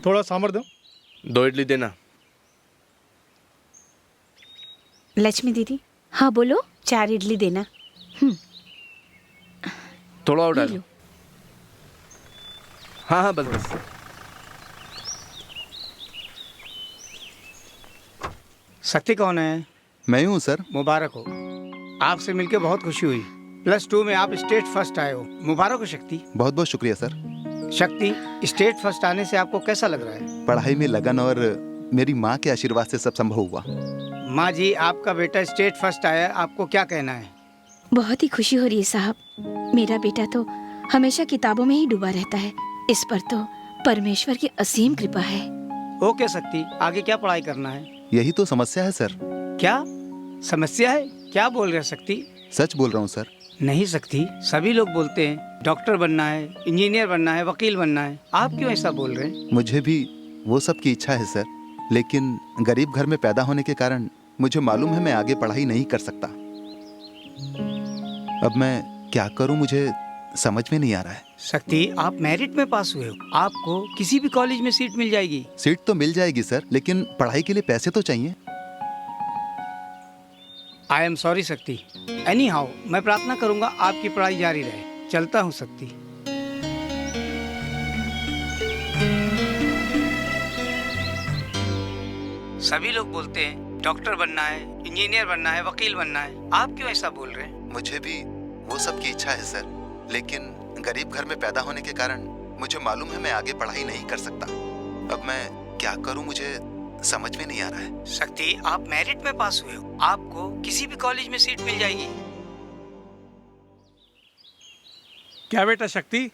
थोड़ा सांभर दो। 2 इडली देना। लक्ष्मी दीदी। हाँ बोलो। 4 इडली देना। थोड़ा और ये डालो। लो। हाँ हाँ, बस बस। शक्ति कौन है? मैं हूँ सर। मुबारक हो, आपसे मिलके बहुत खुशी हुई। +2 में आप स्टेट फर्स्ट आए हो, मुबारक हो शक्ति। बहुत बहुत शुक्रिया सर। शक्ति, स्टेट फर्स्ट आने से आपको कैसा लग रहा है? पढ़ाई में लगन और मेरी माँ के आशीर्वाद से सब संभव हुआ। माँ जी, आपका बेटा स्टेट फर्स्ट आया, आपको क्या कहना है? बहुत ही खुशी हो रही है साहब। मेरा बेटा तो हमेशा किताबों में ही डूबा रहता है, इस पर तो परमेश्वर की असीम कृपा है। ओके शक्ति, आगे क्या पढ़ाई करना है? यही तो समस्या है सर। क्या समस्या है? क्या बोल रहे हैं शक्ति? सच बोल रहा हूँ सर। नहीं शक्ति, सभी लोग बोलते हैं डॉक्टर बनना है, इंजीनियर बनना है, वकील बनना है। आप क्यों ऐसा बोल रहे हैं? मुझे भी वो सब की इच्छा है सर, लेकिन गरीब घर में पैदा होने के कारण मुझे मालूम है मैं आगे पढ़ाई नहीं कर सकता। अब मैं क्या करूं, मुझे समझ में नहीं आ रहा है। शक्ति, आप मेरिट में पास हुए हो, आपको किसी भी कॉलेज में सीट मिल जाएगी। सीट तो मिल जाएगी सर, लेकिन पढ़ाई के लिए पैसे तो चाहिए। आई एम सॉरी शक्ति। एनी हाउ, मैं प्रार्थना करूंगा आपकी पढ़ाई जारी रहे। चलता हूँ शक्ति। सभी लोग बोलते हैं डॉक्टर बनना है, इंजीनियर बनना है, वकील बनना है। आप क्यों ऐसा बोल रहे हैं? मुझे भी वो सब की इच्छा है सर, लेकिन गरीब घर में पैदा होने के कारण मुझे मालूम है मैं आगे पढ़ाई नहीं कर सकता। अब मैं क्या करूं, मुझे समझ में नहीं आ रहा है। शक्ति, आप मेरिट में पास हुए हो, आपको किसी भी कॉलेज में सीट मिल जाएगी। क्या बेटा शक्ति,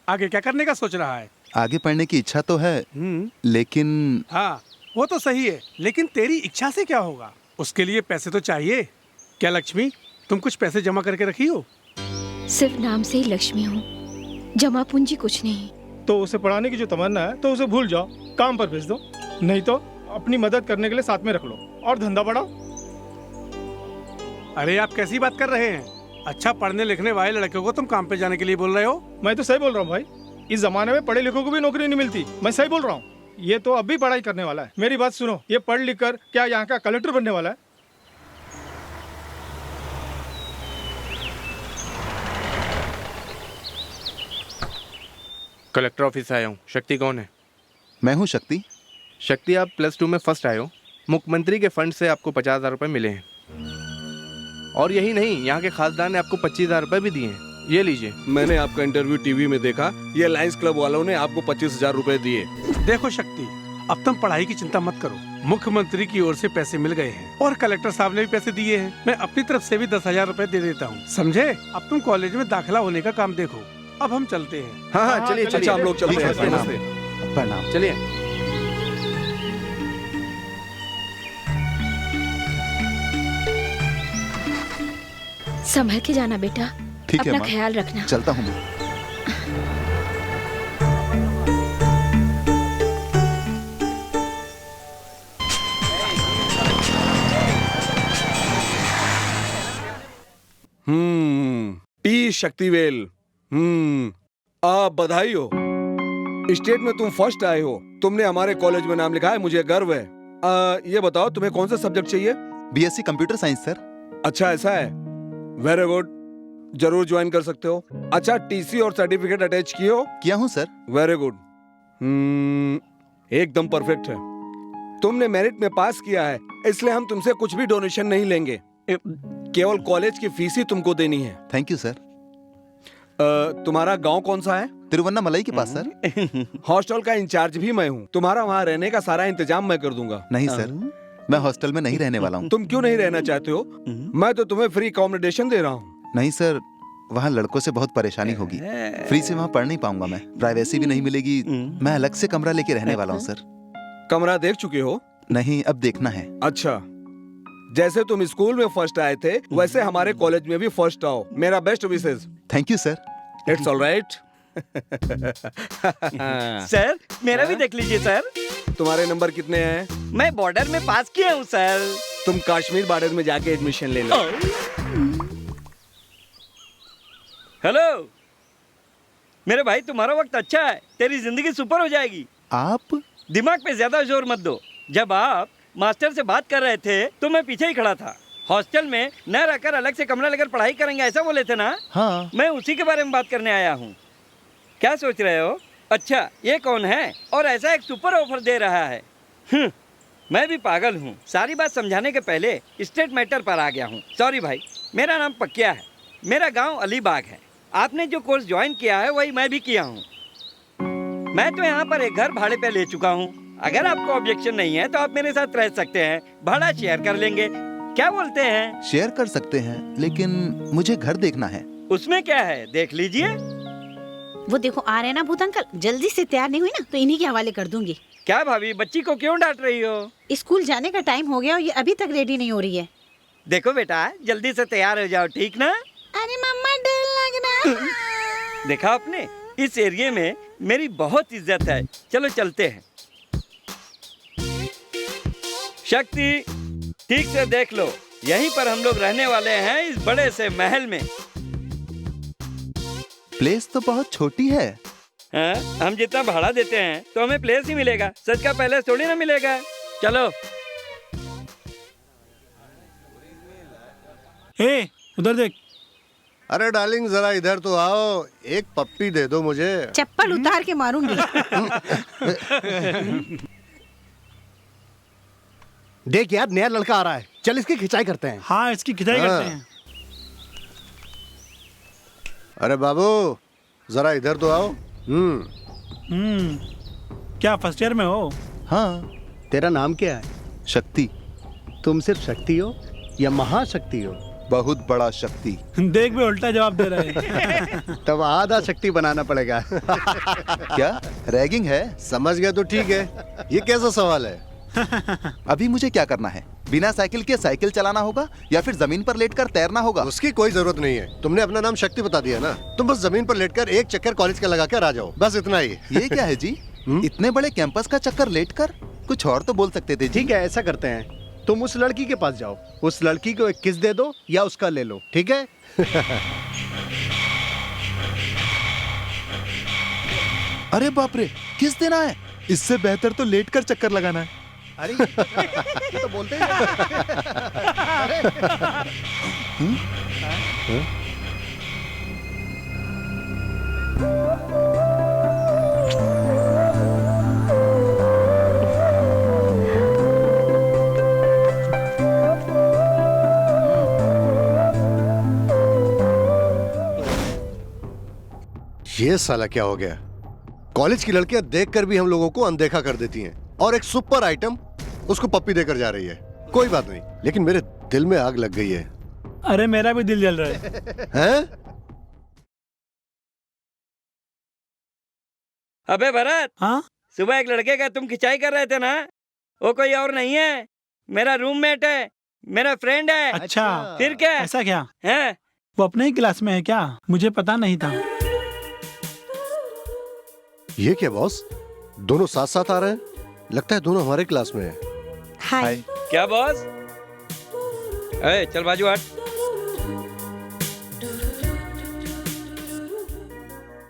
आगे क्या करने का सोच रहा है? आगे पढ़ने की इच्छा तो है, लेकिन हाँ वो तो सही है, लेकिन तेरी इच्छा से क्या होगा? उसके लिए पैसे तो चाहिए। क्या लक्ष्मी, तुम कुछ पैसे जमा करके रखी हो? सिर्फ नाम से ही लक्ष्मी हूँ, जमा पूंजी कुछ नहीं। तो उसे पढ़ाने की जो तमन्ना है तो उसे भूल जाओ, काम पर भेज दो। नहीं तो अपनी मदद करने के लिए साथ में रख लो और धंधा बढ़ाओ। अरे आप कैसी बात कर रहे हैं? अच्छा पढ़ने लिखने वाले लड़के को तुम काम पे जाने के लिए बोल रहे हो? मैं तो सही बोल रहा हूँ भाई, इस जमाने में पढ़े लिखों को भी नौकरी नहीं मिलती। मैं सही बोल रहा हूँ। ये तो अभी पढ़ाई करने वाला है। मेरी बात सुनो, ये पढ़ लिख कर क्या यहाँ का कलेक्टर बनने वाला है? कलेक्टर ऑफिस आया हूँ। शक्ति कौन है? मैं हूँ शक्ति। शक्ति, आप +2 में फर्स्ट आए हो। मुख्यमंत्री के फंड से आपको 50,000 रुपये मिले हैं, और यही नहीं, यहाँ के खासदार ने आपको 25,000 रुपये भी दिए हैं। ये लीजिए। मैंने आपका इंटरव्यू टीवी में देखा, ये लायंस क्लब वालों ने आपको 25,000 रुपए दिए। देखो शक्ति, अब तुम पढ़ाई की चिंता मत करो। मुख्यमंत्री की ओर से पैसे मिल गए हैं और कलेक्टर साहब ने भी पैसे दिए हैं। मैं अपनी तरफ से भी 10,000 रुपए दे देता हूँ, समझे? अब तुम कॉलेज में दाखिला होने का काम देखो। अब हम चलते हैं। हाँ हाँ, चलिए चलिए। अच्छा हम लोग चलते ठीक है, हैं। प्रणाम। नमस्ते। प्रणाम। चलिए। संभल के जाना बेटा, ठीक है अपना माँ, ख्याल रखना। चलता हूँ मैं। टी शक्तिवेल। आप बधाई हो, स्टेट में तुम फर्स्ट आए हो। तुमने हमारे कॉलेज में नाम लिखा है, मुझे गर्व है। ये बताओ तुम्हें कौन सा सब्जेक्ट चाहिए? BSc computer science sir. अच्छा ऐसा है, वेरी गुड, जरूर ज्वाइन कर सकते हो। अच्छा टीसी और सर्टिफिकेट अटैच किए हो? किया हूँ सर। वेरी गुड, एकदम परफेक्ट है। तुमने मेरिट में पास किया है, इसलिए हम तुमसे कुछ भी डोनेशन नहीं लेंगे, केवल कॉलेज की फीस ही तुमको देनी है। Thank you sir. तुम्हारा गांव कौन सा है? तिरुवन्नामलई के पास सर। हॉस्टल का इंचार्ज भी मैं हूँ, तुम्हारा वहाँ रहने का सारा इंतजाम मैं कर दूंगा। नहीं सर, मैं हॉस्टल में नहीं रहने वाला हूँ। तुम क्यों नहीं रहना चाहते हो? मैं तो तुम्हें फ्री अकोमोडेशन दे रहा हूँ। नहीं सर, वहाँ लड़कों से बहुत परेशानी होगी। फ्री से वहाँ पढ़ नहीं पाऊंगा मैं, प्राइवेसी भी नहीं मिलेगी। मैं अलग से कमरा लेके रहने वाला हूँ सर। कमरा देख चुके हो? नहीं, अब देखना है। अच्छा, जैसे तुम स्कूल में फर्स्ट आए थे, वैसे हमारे कॉलेज में भी फर्स्ट आओ। मेरा best Vishesh. Thank you sir. It's alright. Sir मेरा भी देख लीजिए सर। तुम्हारे नंबर कितने हैं? मैं बॉर्डर में पास किया हूँ सर। तुम कश्मीर बॉर्डर में जाके एडमिशन ले लो। हेलो मेरे भाई, तुम्हारा वक्त अच्छा है, तेरी जिंदगी सुपर हो जाएगी। आप? दिमाग पे ज्यादा जोर मत दो। जब आप मास्टर से बात कर रहे थे तो मैं पीछे ही खड़ा था। हॉस्टल में न रहकर अलग से कमरा लेकर पढ़ाई करेंगे ऐसा बोले थे ना? हाँ। मैं उसी के बारे में बात करने आया हूँ। क्या सोच रहे हो? अच्छा, ये कौन है और ऐसा एक सुपर ऑफर दे रहा है? मैं भी पागल हूँ। सारी बात समझाने के पहले स्टेट मैटर पर आ गया हूँ। सॉरी भाई, मेरा नाम पक्या है, मेरा गांव अलीबाग है। आपने जो कोर्स ज्वाइन किया है वही मैं भी किया हूँ। मैं तो यहाँ पर एक घर भाड़े पे ले चुका हूँ। अगर आपको ऑब्जेक्शन नहीं है तो आप मेरे साथ रह सकते हैं, भाड़ा शेयर कर लेंगे। क्या बोलते हैं? शेयर कर सकते हैं, लेकिन मुझे घर देखना है। उसमें क्या है, देख लीजिए। वो देखो आ रहे हैं ना भूत अंकल। जल्दी से तैयार नहीं हुई ना तो इन्हीं के हवाले कर दूंगी। क्या भाभी, बच्ची को क्यों डांट रही हो? स्कूल जाने का टाइम हो गया और ये अभी तक रेडी नहीं हो रही है। देखो बेटा, जल्दी से तैयार हो जाओ, ठीक ना? अरे मम्मा डर लग रहा है। देखा आपने, इस एरिया में मेरी बहुत इज्जत है। चलो चलते हैं। शक्ति, ठीक से देख लो, यहीं पर हम लोग रहने वाले हैं, इस बड़े से महल में। प्लेस तो बहुत छोटी है। हाँ, हम जितना भाड़ा देते हैं तो हमें प्लेस ही मिलेगा, सच का पैलेस थोड़ी ना मिलेगा। चलो। उधर देख। अरे डार्लिंग जरा इधर तो आओ, एक पप्पी दे दो मुझे। चप्पल उतार के मारूंगी। देख यार, नया लड़का आ रहा है, चल इसकी खिंचाई करते हैं। हाँ, इसकी खिंचाई करते हैं। अरे बाबू जरा इधर तो आओ। क्या फर्स्ट ईयर में हो? हाँ। तेरा नाम क्या है? शक्ति। तुम सिर्फ शक्ति हो या महाशक्ति हो? बहुत बड़ा शक्ति। देख भी उल्टा जवाब दे रहे हैं। तब आधा शक्ति बनाना पड़ेगा। क्या रैगिंग है? समझ गया तो ठीक है। ये कैसा सवाल है? अभी मुझे क्या करना है? बिना साइकिल के साइकिल चलाना होगा या फिर जमीन पर लेटकर तैरना होगा? उसकी कोई जरूरत नहीं है, तुमने अपना नाम शक्ति बता दिया ना। तुम बस जमीन पर लेटकर एक चक्कर कॉलेज का लगा कर आ जाओ, बस इतना ही। ये क्या है जी? इतने बड़े कैंपस का चक्कर लेटकर? कुछ और तो बोल सकते थे जी। ठीक है, ऐसा करते हैं, तुम उस लड़की के पास जाओ, उस लड़की को एक किस दे दो या उसका ले लो, ठीक है? अरे बाप रे, किस देना है? इससे बेहतर तो लेटकर चक्कर लगाना है। अरे ये तो बोलते हैं। ये साला क्या हो गया? कॉलेज की लड़कियां देखकर भी हम लोगों को अनदेखा कर देती हैं, और एक सुपर आइटम उसको पप्पी देकर जा रही है। कोई बात नहीं, लेकिन मेरे दिल में आग लग गई है। अरे मेरा भी दिल जल रहा है। हैं? अबे भरत, हाँ? सुबह एक लड़के का तुम खिंचाई कर रहे थे ना, वो कोई और नहीं है, मेरा रूममेट है, मेरा फ्रेंड है। अच्छा, फिर क्या? ऐसा क्या? है? वो अपने ही क्लास में है क्या? मुझे पता नहीं था। ये क्या बॉस, दोनों साथ साथ आ रहे हैं? लगता है दोनों हमारे क्लास में है। हाय। क्या बॉस? ए, चल बाजू हट।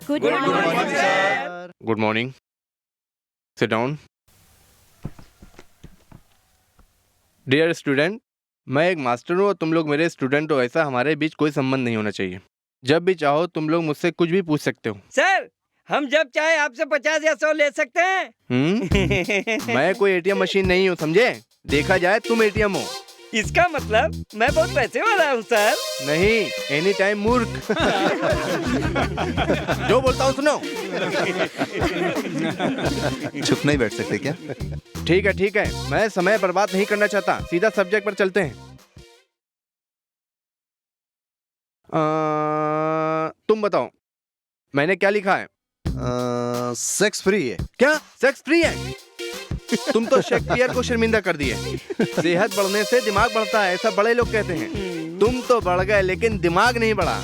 Good morning sir. Good morning, sit down. Dear student, मैं एक मास्टर हूँ और तुम लोग मेरे स्टूडेंट हो, ऐसा हमारे बीच कोई संबंध नहीं होना चाहिए। जब भी चाहो तुम लोग मुझसे कुछ भी पूछ सकते हो। सर, हम जब चाहे आपसे 50 या 100 ले सकते हैं। मैं कोई एटीएम मशीन नहीं हूँ, समझे? देखा जाए तुम एटीएम हो। इसका मतलब मैं बहुत पैसे वाला हूँ सर। नहीं, एनी टाइम मूर्ख। जो बोलता हूँ सुनो। चुप नहीं बैठ सकते क्या? ठीक है, मैं समय बर्बाद नहीं करना चाहता, सीधा सब्जेक्ट पर चलते हैं। तुम बताओ, मैंने क्या लिखा है? सेक्स फ्री है। क्या सेक्स फ्री है? तुम तो शेक्सपियर को शर्मिंदा कर दिए। सेहत बढ़ने से दिमाग बढ़ता है, ऐसा बड़े लोग कहते हैं। तुम तो बढ़ गए लेकिन दिमाग नहीं बढ़ा।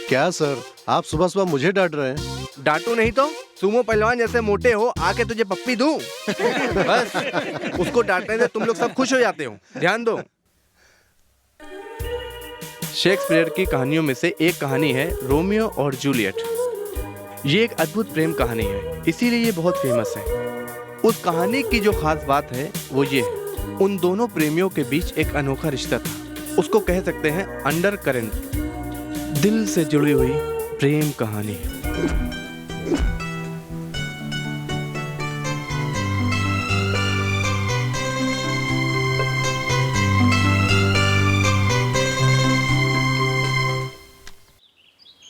क्या सर, आप सुबह सुबह मुझे डांट रहे हैं? डांटू नहीं तो सुमो पहलवान जैसे मोटे हो, आके तुझे पप्पी दूं? बस उसको डांटने से तुम लोग सब खुश हो जाते हो। ध्यान दो, शेक्सपियर की कहानियों में से एक कहानी है रोमियो और जूलियट। ये एक अद्भुत प्रेम कहानी है, इसीलिए ये बहुत फेमस है। उस कहानी की जो खास बात है वो ये है, उन दोनों प्रेमियों के बीच एक अनोखा रिश्ता था। उसको कह सकते हैं अंडर करेंट, दिल से जुड़ी हुई प्रेम कहानी।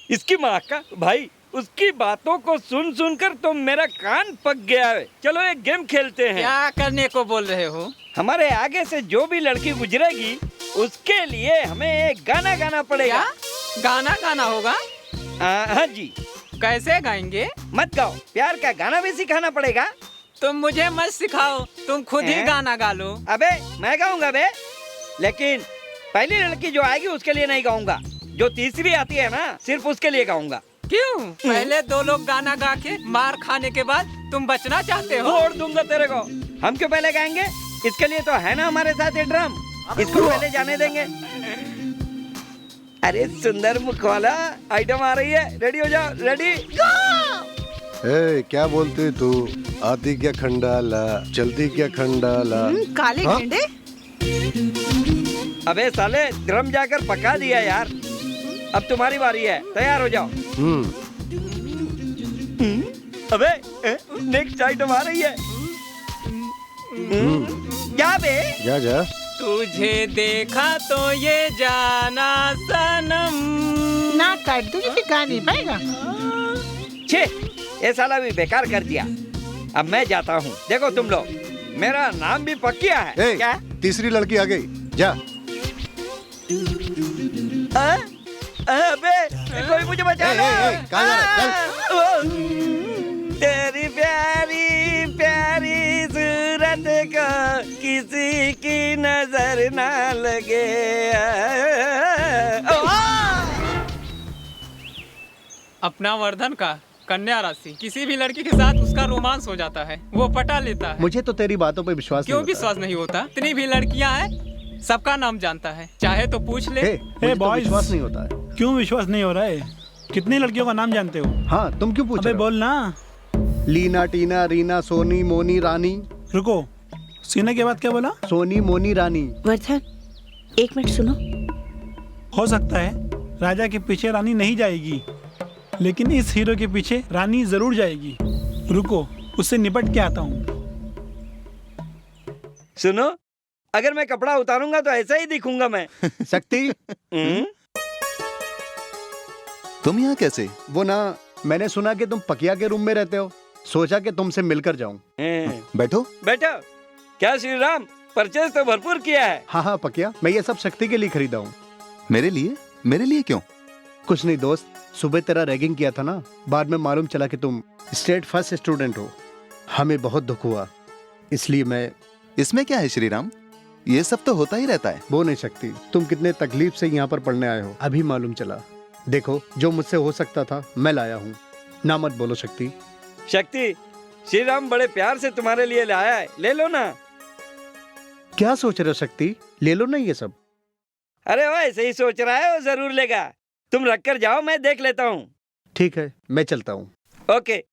इसकी माँ का भाई, उसकी बातों को सुन सुनकर तो मेरा कान पक गया है। चलो एक गेम खेलते हैं। क्या करने को बोल रहे हो? हमारे आगे से जो भी लड़की गुजरेगी उसके लिए हमें एक गाना गाना पड़ेगा। क्या? गाना गाना होगा? हाँ जी। कैसे गाएंगे? मत गाओ, प्यार का गाना भी सिखाना पड़ेगा। तुम मुझे मत सिखाओ, तुम खुद ही गाना गा लो। अबे मैं गाऊंगा बे, लेकिन पहली लड़की जो आएगी उसके लिए नहीं गाऊंगा, जो तीसरी आती है ना सिर्फ उसके लिए गाऊंगा। क्यों? पहले दो लोग गाना गा के मार खाने के बाद तुम बचना चाहते हो? तोड़ दूंगा तेरे को। हम क्यों पहले गाएंगे? इसके लिए तो है ना हमारे साथ ये ड्रम, इसको पहले जाने देंगे। अरे सुंदर मुख वाला, आइटम आ रही है, रेडी हो जाओ। रेडी? ए, क्या बोलती तू? आती क्या खंडाला, चलती क्या खंडाला। काले हाँ? गेंडे। अबे साले, ड्रम जाकर पका दिया यार। अब तुम्हारी बारी है, तैयार हो जाओ। अबे नेक्स्ट आइटम आ रही है। क्या बे? जा जा। तुझे देखा तो ये जाना सनम। ना काट दूंगी, फिर गा नहीं पाएगा। छे, ये साला भी बेकार कर दिया। अब मैं जाता हूँ। देखो तुम लोग, मेरा नाम भी पक्किया है। ए, क्या? तीसरी लड़की आ गई, जा। अबे कोई मुझे बचा लो। कहाँ जा रहा है? चल। तेरी प्यारी प्यारी सूरत को किसी की नजर ना लगे। अपना वर्धन का कन्या राशि किसी भी लड़की के साथ उसका रोमांस हो जाता है, वो पटा लेता है। मुझे तो तेरी बातों पे विश्वास क्यों नहीं होता। विश्वास नहीं होता? इतनी भी लड़कियां हैं, सबका नाम जानता है, चाहे तो पूछ ले। मुझे तो विश्वास नहीं होता है। क्यों विश्वास नहीं हो रहा है? कितनी लड़कियों का नाम जानते हो? हाँ, तुम क्यों पूछ रहे हो? बोल ना। लीना, टीना, रीना, सोनी, मोनी, रानी। रुको, सीने के बाद क्या बोला? सोनी, मोनी, रानी। वर्धन, एक मिनट सुनो। हो सकता है राजा के पीछे रानी नहीं जाएगी, लेकिन इस हीरो के पीछे रानी जरूर जाएगी। रुको, उससे निपट के आता हूँ। सुनो, अगर मैं कपड़ा उतारूंगा तो ऐसा ही दिखूंगा मैं। शक्ति, तुम यहाँ कैसे? वो ना, मैंने सुना कि तुम पकिया के रूम में रहते हो, सोचा कि तुमसे मिलकर जाऊं। बैठो। बैठो। क्या श्री राम, परचेज तो भरपूर किया है। हाँ हाँ पकिया, मैं ये सब शक्ति के लिए खरीदा हूँ। मेरे लिए? मेरे लिए क्यों? कुछ नहीं दोस्त, सुबह तेरा रैगिंग किया था ना, बाद में मालूम चला कि तुम स्टेट फर्स्ट स्टूडेंट हो। हमें बहुत दुख हुआ, इसलिए मैं। इसमें क्या है श्री राम, ये सब तो होता ही रहता है। वो नहीं सकती, तुम कितने तकलीफ से यहाँ पर पढ़ने आए हो, अभी मालूम चला। देखो, जो मुझसे हो सकता था मैं लाया हूँ, ना मत बोलो शक्ति। शक्ति, श्री राम बड़े प्यार से तुम्हारे लिए लाया है, ले लो ना। क्या सोच रहे हो शक्ति, ले लो ना ये सब। अरे वो ऐसे ही सोच रहा है, वो जरूर लेगा। तुम रख कर जाओ, मैं देख लेता हूँ। ठीक है, मैं चलता हूँ। Okay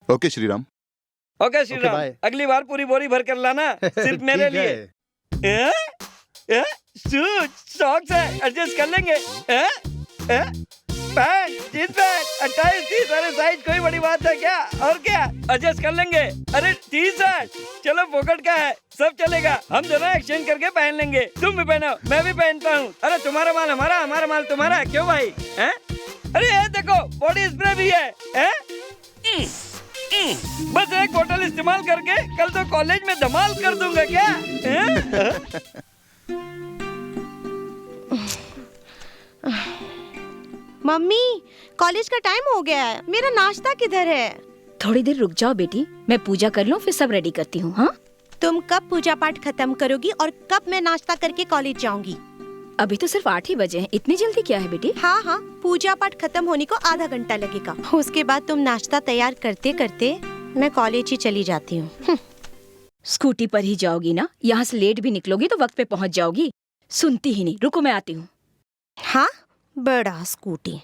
okay Shri Ram. Okay Shri Ram, bye. अगली बार पूरी बोरी भर कर लाना, सिर्फ मेरे ठीक है। लिए। सॉक्स है, एडजस्ट कर लेंगे। पैंट, जींस पैंट, 28 30 अरे साइज कोई बड़ी बात है क्या? और क्या एडजस्ट कर लेंगे। अरे टी शर्ट चलो, पॉकेट का है, सब चलेगा। हम दोनों एक्सचेंज करके पहन लेंगे। तुम भी पहनो, मैं भी पहनता हूँ। अरे तुम्हारा माल हमारा, हमारा माल तुम्हारा, क्यों भाई? हैं? अरे ये देखो, बॉडी स्प्रे भी है। बस एक बोतल इस्तेमाल करके कल तो कॉलेज में धमाल कर दूंगा क्या? मम्मी, कॉलेज का टाइम हो गया है, मेरा नाश्ता किधर है? थोड़ी देर रुक जाओ बेटी, मैं पूजा कर लूं, फिर सब रेडी करती हूँ। हाँ, तुम कब पूजा पाठ खत्म करोगी और कब मैं नाश्ता करके कॉलेज जाऊंगी? अभी तो सिर्फ 8 ही बजे हैं, इतनी जल्दी क्या है बेटी? हाँ हाँ, पूजा पाठ खत्म होने को आधा घंटा लगेगा। उसके बाद तुम नाश्ता तैयार करते करते मैं कॉलेज ही चली जाती हूँ। स्कूटी पर ही जाओगी ना? यहाँ से लेट भी निकलोगी तो वक्त पे पहुँच जाओगी। सुनती ही नहीं, रुको मैं आती हूँ। हाँ, बड़ा स्कूटी।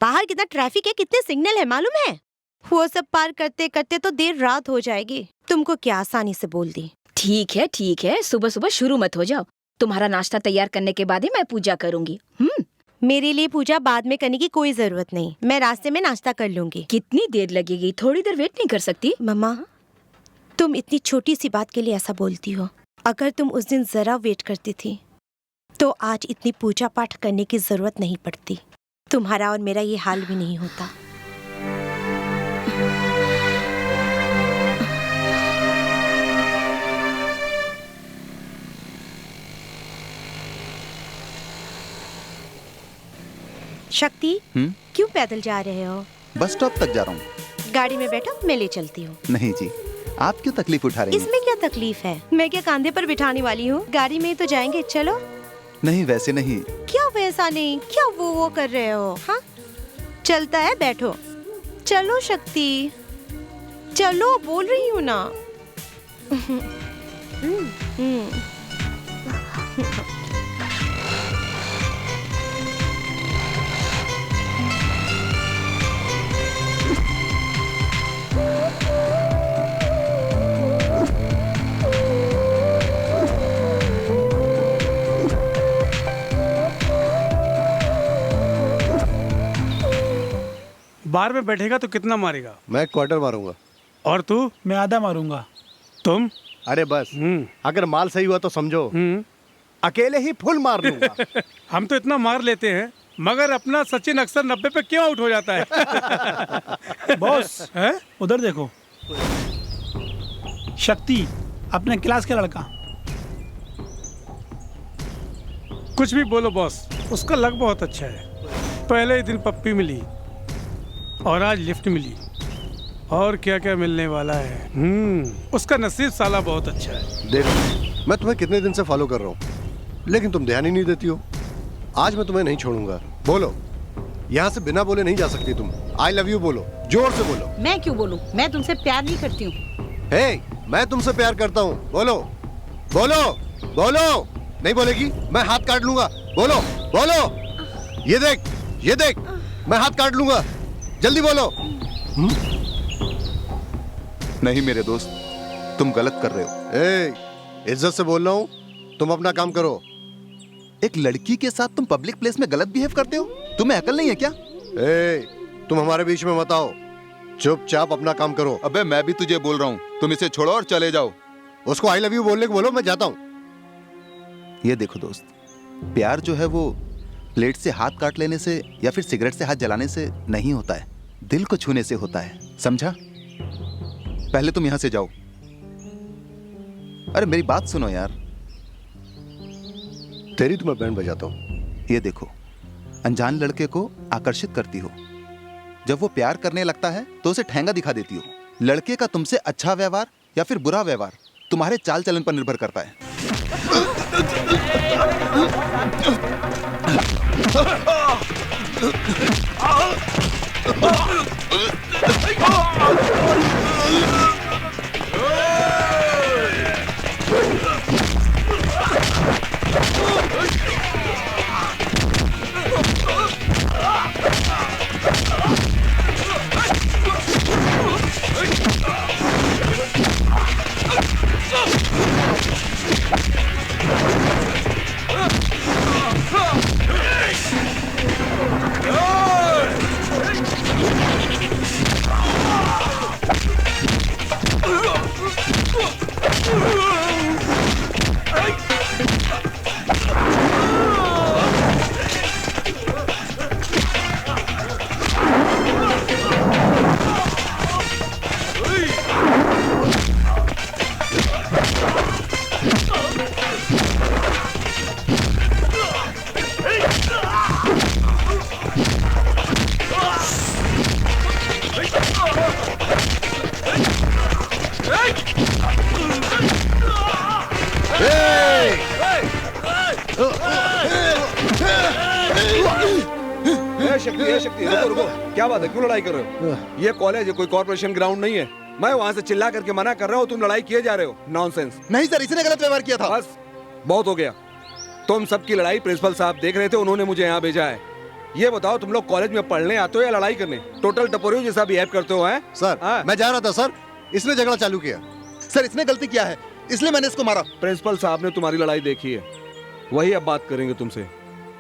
बाहर कितना ट्रैफिक है, कितने सिग्नल है मालूम है? वो सब पार करते करते तो देर रात हो जाएगी। तुमको क्या आसानी से बोल दी। ठीक है, सुबह सुबह शुरू मत हो जाओ। तुम्हारा नाश्ता तैयार करने के बाद ही मैं पूजा करूंगी। मेरे लिए पूजा बाद में करने की कोई जरूरत नहीं, मैं रास्ते में नाश्ता कर लूंगी। कितनी देर लगेगी? थोड़ी देर वेट नहीं कर सकती? मम्मा, तुम इतनी छोटी सी बात के लिए ऐसा बोलती हो। अगर तुम उस दिन जरा वेट करती थी तो आज इतनी पूजा पाठ करने की जरूरत नहीं पड़ती। तुम्हारा और मेरा ये हाल भी नहीं होता। शक्ति, क्यों पैदल जा रहे हो? बस स्टॉप तक जा रहा हूँ। गाड़ी में बैठो, मैं ले चलती हूँ। नहीं जी, आप क्यों तकलीफ उठा रही हैं? इसमें क्या तकलीफ है? मैं क्या कांधे पर बिठाने वाली हूँ? गाड़ी में ही तो जाएंगे, चलो। नहीं, वैसे नहीं। क्या वैसा नहीं? क्या वो कर रहे हो? हाँ, चलता है, बैठो। चलो शक्ति, चलो, बोल रही हूँ ना। बार में बैठेगा तो कितना मारेगा? मैं क्वार्टर मारूंगा। और तू? मैं आधा मारूंगा। तुम? अरे बस, अगर माल सही हुआ तो समझो अकेले ही फुल मार लूंगा। हम तो इतना मार लेते हैं, मगर अपना सचिन अक्सर 90 पे क्यों आउट हो जाता है? बॉस, उधर देखो, शक्ति, अपने क्लास का लड़का। कुछ भी बोलो बॉस, उसका लक बहुत अच्छा है। पहले ही दिन पप्पी मिली और आज लिफ्ट मिली, और क्या क्या मिलने वाला है। उसका नसीब साला बहुत अच्छा है। देखो, मैं तुम्हें कितने दिन से फॉलो कर रहा हूँ, लेकिन तुम ध्यान ही नहीं देती हो। आज मैं तुम्हें नहीं छोड़ूंगा। बोलो, यहाँ से बिना बोले नहीं जा सकती तुम। आई लव यू बोलो, जोर से बोलो। मैं क्यों बोलूं? मैं तुमसे प्यार नहीं करती हूँ। हे, मैं तुमसे प्यार करता हूँ। बोलो बोलो बोलो। नहीं बोलेगी मैं हाथ काट लूंगा। बोलो बोलो। ये देख, ये देख, मैं हाथ काट लूंगा। जल्दी बोलो। नहीं मेरे दोस्त, तुम गलत कर रहे हो। ए, इज्जत से बोल रहा हूँ, तुम अपना काम करो। एक लड़की के साथ तुम पब्लिक प्लेस में गलत बिहेव करते हो? तुम्हें अकल नहीं है क्या? ए, तुम हमारे बीच में मत आओ, चुपचाप अपना काम करो। अबे मैं भी तुझे बोल रहा हूँ, तुम इसे छोड़ो और चले जाओ। उसको आई लव यू बोलने को बोलो, मैं जाता हूँ। ये देखो दोस्त, प्यार जो है वो प्लेट से हाथ काट लेने से या फिर सिगरेट से हाथ जलाने से नहीं होता है, दिल को छूने से होता है, समझा? पहले तुम यहां से जाओ। अरे मेरी बात सुनो यार। तेरी तो मैं बैंड बजाता हूँ। ये देखो, अनजान लड़के को आकर्षित करती हो, जब वो प्यार करने लगता है तो उसे ठेंगा दिखा देती हो। लड़के का तुमसे अच्छा व्यवहार या फिर बुरा व्यवहार तुम्हारे चाल चलन पर निर्भर करता है। शक्ति, रुको रुको, क्या बात है, क्यों लड़ाई कर रहे हो? ये कॉलेज है, कोई कॉर्पोरेशन ग्राउंड नहीं है। मैं वहाँ से चिल्ला करके मना कर रहा हूँ, तुम लड़ाई किए जा रहे हो। नॉनसेंस। नहीं सर, इसने गलत व्यवहार किया था। बस बहुत हो गया। तुम सबकी लड़ाई प्रिंसिपल साहब देख रहे थे, उन्होंने मुझे यहाँ भेजा है। ये बताओ, तुम लोग कॉलेज में पढ़ने आते हो या लड़ाई करने? टोटल टपोरियों जैसा बिहेव करते हो। हैं सर, मैं जा रहा था सर, इसने झगड़ा चालू किया। सर इसने गलती किया है, इसलिए मैंने इसको मारा। प्रिंसिपल साहब ने तुम्हारी लड़ाई देखी है, वही अब बात करेंगे तुमसे।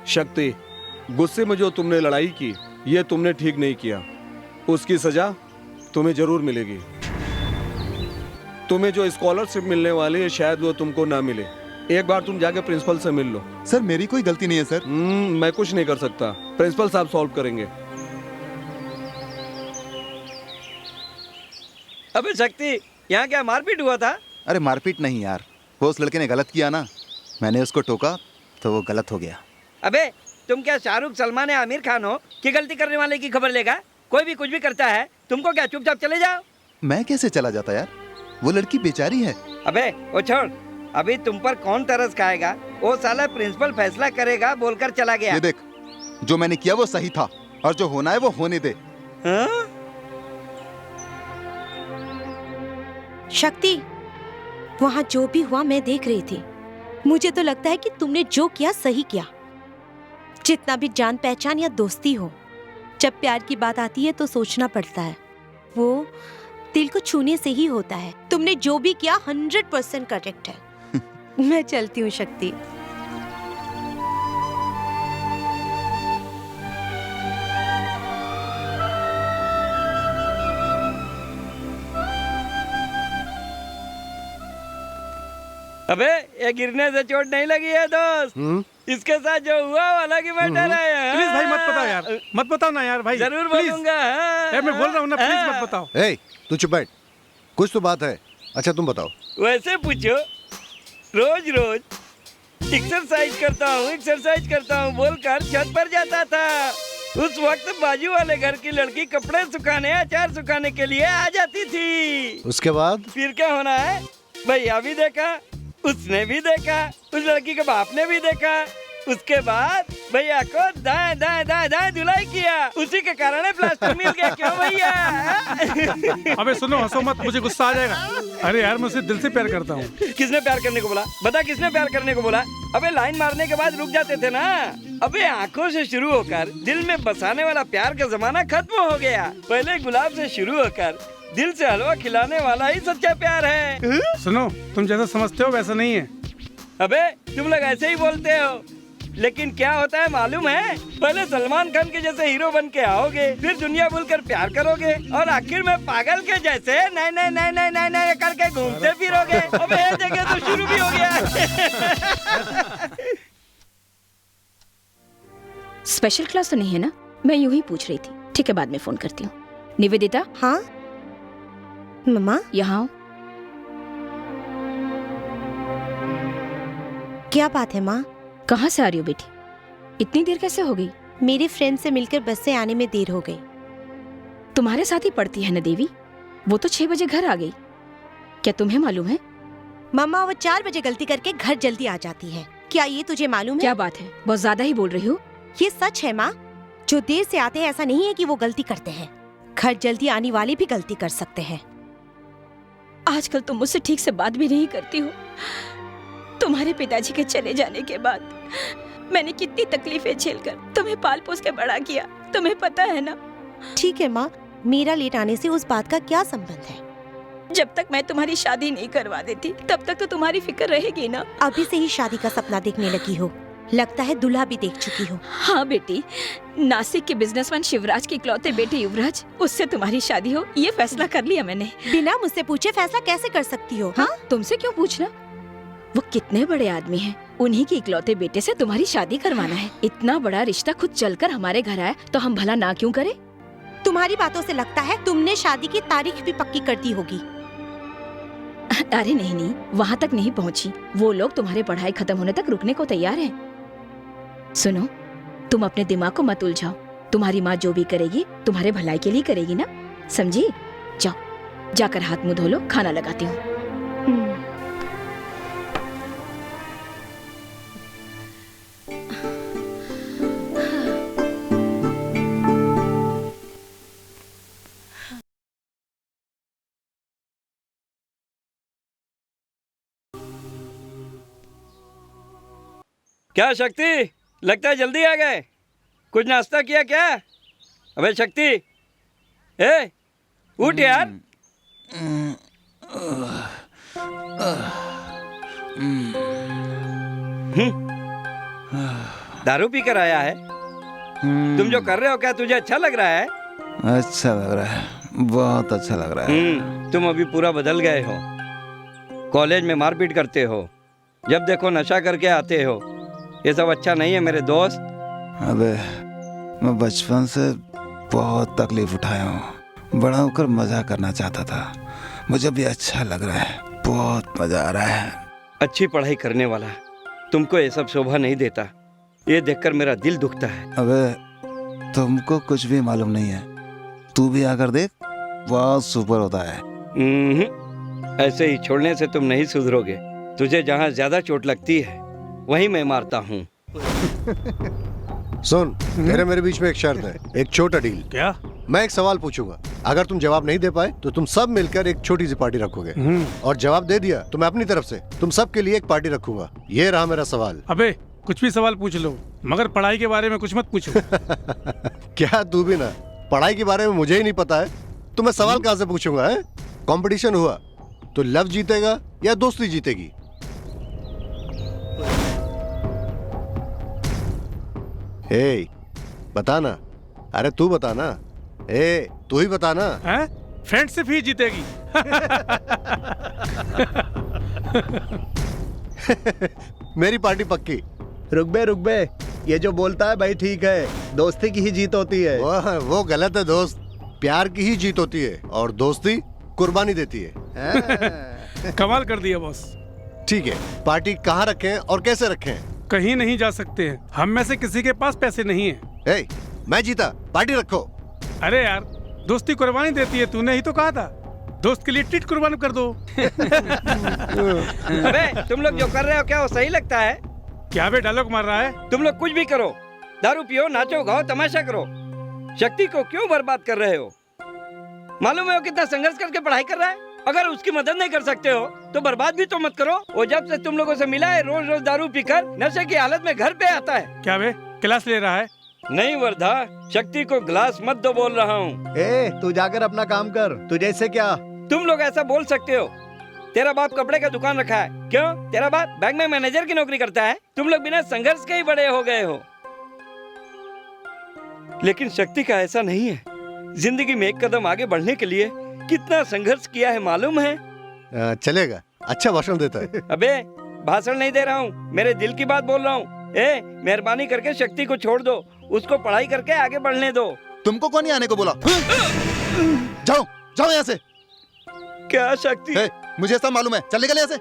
शक्ति, गुस्से में जो तुमने लड़ाई की ये तुमने ठीक नहीं किया, उसकी सजा तुम्हें जरूर मिलेगी। तुम्हें जो स्कॉलरशिप मिलने वाली है शायद वो तुमको ना मिले। एक बार तुम जाके प्रिंसिपल से मिल लो। सर मेरी कोई गलती नहीं है सर। मैं कुछ नहीं कर सकता, प्रिंसिपल साहब सॉल्व करेंगे। अबे शक्ति, यहाँ क्या मारपीट हुआ था? अरे मारपीट नहीं यार, वो उस लड़के ने गलत किया ना, मैंने उसको टोका तो वो गलत हो गया। अबे तुम क्या शाहरुख, सलमान या आमिर खान हो कि गलती करने वाले की खबर लेगा? कोई भी कुछ भी करता है, तुमको क्या चुपचाप चले जाओ? मैं कैसे चला जाता यार, वो लड़की बेचारी है। अबे वो छोड़, अभी तुम पर कौन तरस खाएगा? वो साला प्रिंसिपल फैसला करेगा बोलकर चला गया। ये देख, जो मैंने किया वो सही था और जो होना है वो होने दे। हाँ? शक्ति, वहां जो भी हुआ मैं देख रही थी। मुझे तो लगता है कि तुमने जो किया सही किया। जितना भी जान पहचान या दोस्ती हो, जब प्यार की बात आती है तो सोचना पड़ता है। वो दिल को छूने से ही होता है। तुमने जो भी किया 100% करेक्ट है। मैं चलती हूँ शक्ति। अबे ये गिरने से चोट नहीं लगी है दोस्त। इसके साथ जो हुआ वो अलग ही मैटर है। प्लीज भाई मत बताओ यार, मत बताओ ना यार भाई। जरूर प्लीज। बोलूंगा। यार मैं बोल रहा हूँ ना, प्लीज मत बताओ। ए, तू चुप बैठ, कुछ तो बात है। अच्छा तुम बताओ। वैसे पूछो, रोज रोज एक्सरसाइज करता हूँ बोलकर छत पर जाता था। उस वक्त बाजू वाले घर की लड़की कपड़े सुखाने, अचार सुखाने के लिए आ जाती थी। उसके बाद फिर क्या होना है? भैया भी देखा, उसने भी देखा, उस लड़की के बाप ने भी देखा। उसके बाद भैया को दाएं दाएं दाएं दाएं धुलाई किया। उसी के कारण प्लास्टर मिल गया। क्यों भैया? अबे सुनो, हंसो मत, मुझे गुस्सा आ जाएगा। अरे यार मैं उसे दिल से प्यार करता हूँ। किसने प्यार करने को बोला? बता किसने प्यार करने को बोला? अबे लाइन मारने के बाद रुक जाते थे ना। अबे आंखों से शुरू होकर दिल में बसाने वाला प्यार का जमाना खत्म हो गया। पहले गुलाब से शुरू होकर दिल से हलवा खिलाने वाला ही सच्चा प्यार है। सुनो, तुम जैसा समझते हो वैसा नहीं है। अबे तुम लोग ऐसे ही बोलते हो, लेकिन क्या होता है मालूम है? पहले सलमान खान के जैसे हीरो बन के आओगे, फिर दुनिया बोलकर प्यार करोगे और आखिर में पागल के जैसे नए नए नए नए नए नए करके घूमते फिरोगे। अबे ये जगह तो शुरू भी हो गया। स्पेशल क्लास तो नहीं है ना? मैं यूं ही पूछ रही थी। ठीक है, बाद में फोन करती हूँ। निवेदिता। हाँ मम्मा। यहाँ आओ। क्या बात है माँ? कहाँ से आ रही हो बेटी? इतनी देर कैसे हो गई? मेरे फ्रेंड से मिलकर बस से आने में देर हो गई। तुम्हारे साथ ही पढ़ती है ना देवी? वो तो 6 बजे घर आ गई। क्या तुम्हें मालूम है? मम्मा वो 4 बजे गलती करके घर जल्दी आ जाती है। क्या ये तुझे मालूम है? क्या बात है, बहुत ज्यादा ही बोल रही हो। ये सच है माँ। जो देर से आते हैं ऐसा नहीं है कि वो गलती करते हैं। घर जल्दी आने वाले भी गलती कर सकते हैं। आजकल तुम मुझसे ठीक से बात भी नहीं करती हो। तुम्हारे पिताजी के चले जाने के बाद मैंने कितनी तकलीफें झेलकर तुम्हें पाल पोस के बड़ा किया, तुम्हें पता है ना? ठीक है माँ, मेरा लेट आने से उस बात का क्या संबंध है? जब तक मैं तुम्हारी शादी नहीं करवा देती तब तक तो तुम्हारी फिक्र रहेगी ना। अभी से ही शादी का सपना देखने लगी हो। लगता है दूल्हा भी देख चुकी हो। हाँ बेटी, नासिक के बिजनेसमैन शिवराज के इकलौते बेटे युवराज, उससे तुम्हारी शादी हो ये फैसला कर लिया मैंने। बिना मुझसे पूछे फैसला कैसे कर सकती हो? हाँ, तुमसे क्यों पूछना? वो कितने बड़े आदमी हैं, उन्हीं के इकलौते बेटे से तुम्हारी शादी करवाना है। इतना बड़ा रिश्ता खुद चलकर हमारे घर आया तो हम भला ना क्यों करें? तुम्हारी बातों से लगता है तुमने शादी की तारीख भी पक्की कर दी होगी। अरे नहीं नहीं, वहाँ तक नहीं पहुँची। वो लोग तुम्हारे पढ़ाई खत्म होने तक रुकने को तैयार हैं। सुनो, तुम अपने दिमाग को मत उलझाओ। तुम्हारी माँ जो भी करेगी तुम्हारे भलाई के लिए करेगी ना, समझी? जाओ, जाकर हाथ मुंह धो लो, खाना लगाती हूँ। क्या शक्ति, लगता है जल्दी आ गए। कुछ नाश्ता किया क्या? अबे शक्ति, ए उठ यार। दारू पी कर आया है? तुम जो कर रहे हो क्या तुझे अच्छा लग रहा है? अच्छा लग रहा है, बहुत अच्छा लग रहा है। तुम अभी पूरा बदल गए हो। कॉलेज में मारपीट करते हो, जब देखो नशा करके आते हो। ये सब अच्छा नहीं है मेरे दोस्त। अबे मैं बचपन से बहुत तकलीफ उठाया हूँ, बड़ा होकर मजा करना चाहता था। मुझे भी अच्छा लग रहा है, बहुत मजा आ रहा है। अच्छी पढ़ाई करने वाला तुमको ये सब शोभा नहीं देता, ये देखकर मेरा दिल दुखता है। अबे तुमको कुछ भी मालूम नहीं है, तू भी आकर देख, बहुत सुपर होता है। ऐसे ही छोड़ने से तुम नहीं सुधरोगे। तुझे जहाँ ज्यादा चोट लगती है वहीं मैं मारता हूँ। सुन, तेरे मेरे बीच में एक शर्त है, एक छोटा डील। क्या? मैं एक सवाल पूछूंगा, अगर तुम जवाब नहीं दे पाए तो तुम सब मिलकर एक छोटी सी पार्टी रखोगे, और जवाब दे दिया तो मैं अपनी तरफ से तुम सब के लिए एक पार्टी रखूंगा। ये रहा मेरा सवाल। अबे कुछ भी सवाल पूछ लो, मगर पढ़ाई के बारे में कुछ मत पूछो। क्या तू भी ना, पढ़ाई के बारे में मुझे ही नहीं पता है तो मैं सवाल कहाँ से पूछूंगा? है कंपटीशन हुआ तो लव जीतेगा या दोस्ती जीतेगी? ए बता ना, अरे तू बता ना, ए तू ही बता ना। फ्रेंडशिप ही जीतेगी। मेरी पार्टी पक्की। रुक बे, ये जो बोलता है भाई ठीक है, दोस्ती की ही जीत होती है। वो गलत है दोस्त, प्यार की ही जीत होती है और दोस्ती कुर्बानी देती है। कमाल कर दिया बॉस। ठीक है, पार्टी कहाँ रखें और कैसे रखें? कहीं नहीं जा सकते हैं, हम में से किसी के पास पैसे नहीं है। मैं जीता, पार्टी रखो। अरे यार, दोस्ती कुर्बानी देती है, तूने ही तो कहा था। दोस्त के लिए टिट कुर्बान कर दो। अबे तुम लोग जो कर रहे हो क्या वो सही लगता है? क्या बे डायलॉग मार रहा है? तुम लोग कुछ भी करो, दारू पियो, नाचो, गाओ, तमाशा करो, शक्ति को क्यों बर्बाद कर रहे हो? मालूम है वो कितना संघर्ष करके पढ़ाई कर रहा है। अगर उसकी मदद नहीं कर सकते हो तो बर्बाद भी तो मत करो। वो जब से तुम लोगों से मिला है रोज रोज दारू पीकर नशे की हालत में घर पे आता है। क्या बे क्लास ले रहा है? नहीं वर्धा, शक्ति को ग्लास मत दो बोल रहा हूँ। तू जाकर अपना काम कर, तुझे इससे क्या? तुम लोग ऐसा बोल सकते हो? तेरा बाप कपड़े का दुकान रखा है, क्यों? तेरा बाप बैंक में मैनेजर की नौकरी करता है। तुम लोग बिना संघर्ष के ही बड़े हो गए हो। लेकिन शक्ति का ऐसा नहीं है। जिंदगी में एक कदम आगे बढ़ने के लिए कितना संघर्ष किया है मालूम है? चलेगा, अच्छा भाषण देता है। अबे भाषण नहीं दे रहा हूँ, मेरे दिल की बात बोल रहा हूँ। मेहरबानी करके शक्ति को छोड़ दो, उसको पढ़ाई करके आगे बढ़ने दो। तुमको कौन ही आने को बोला? जाओ जाओ यहाँ से। क्या शक्ति? मुझे ऐसा मालूम है, चल निकल यहाँ से।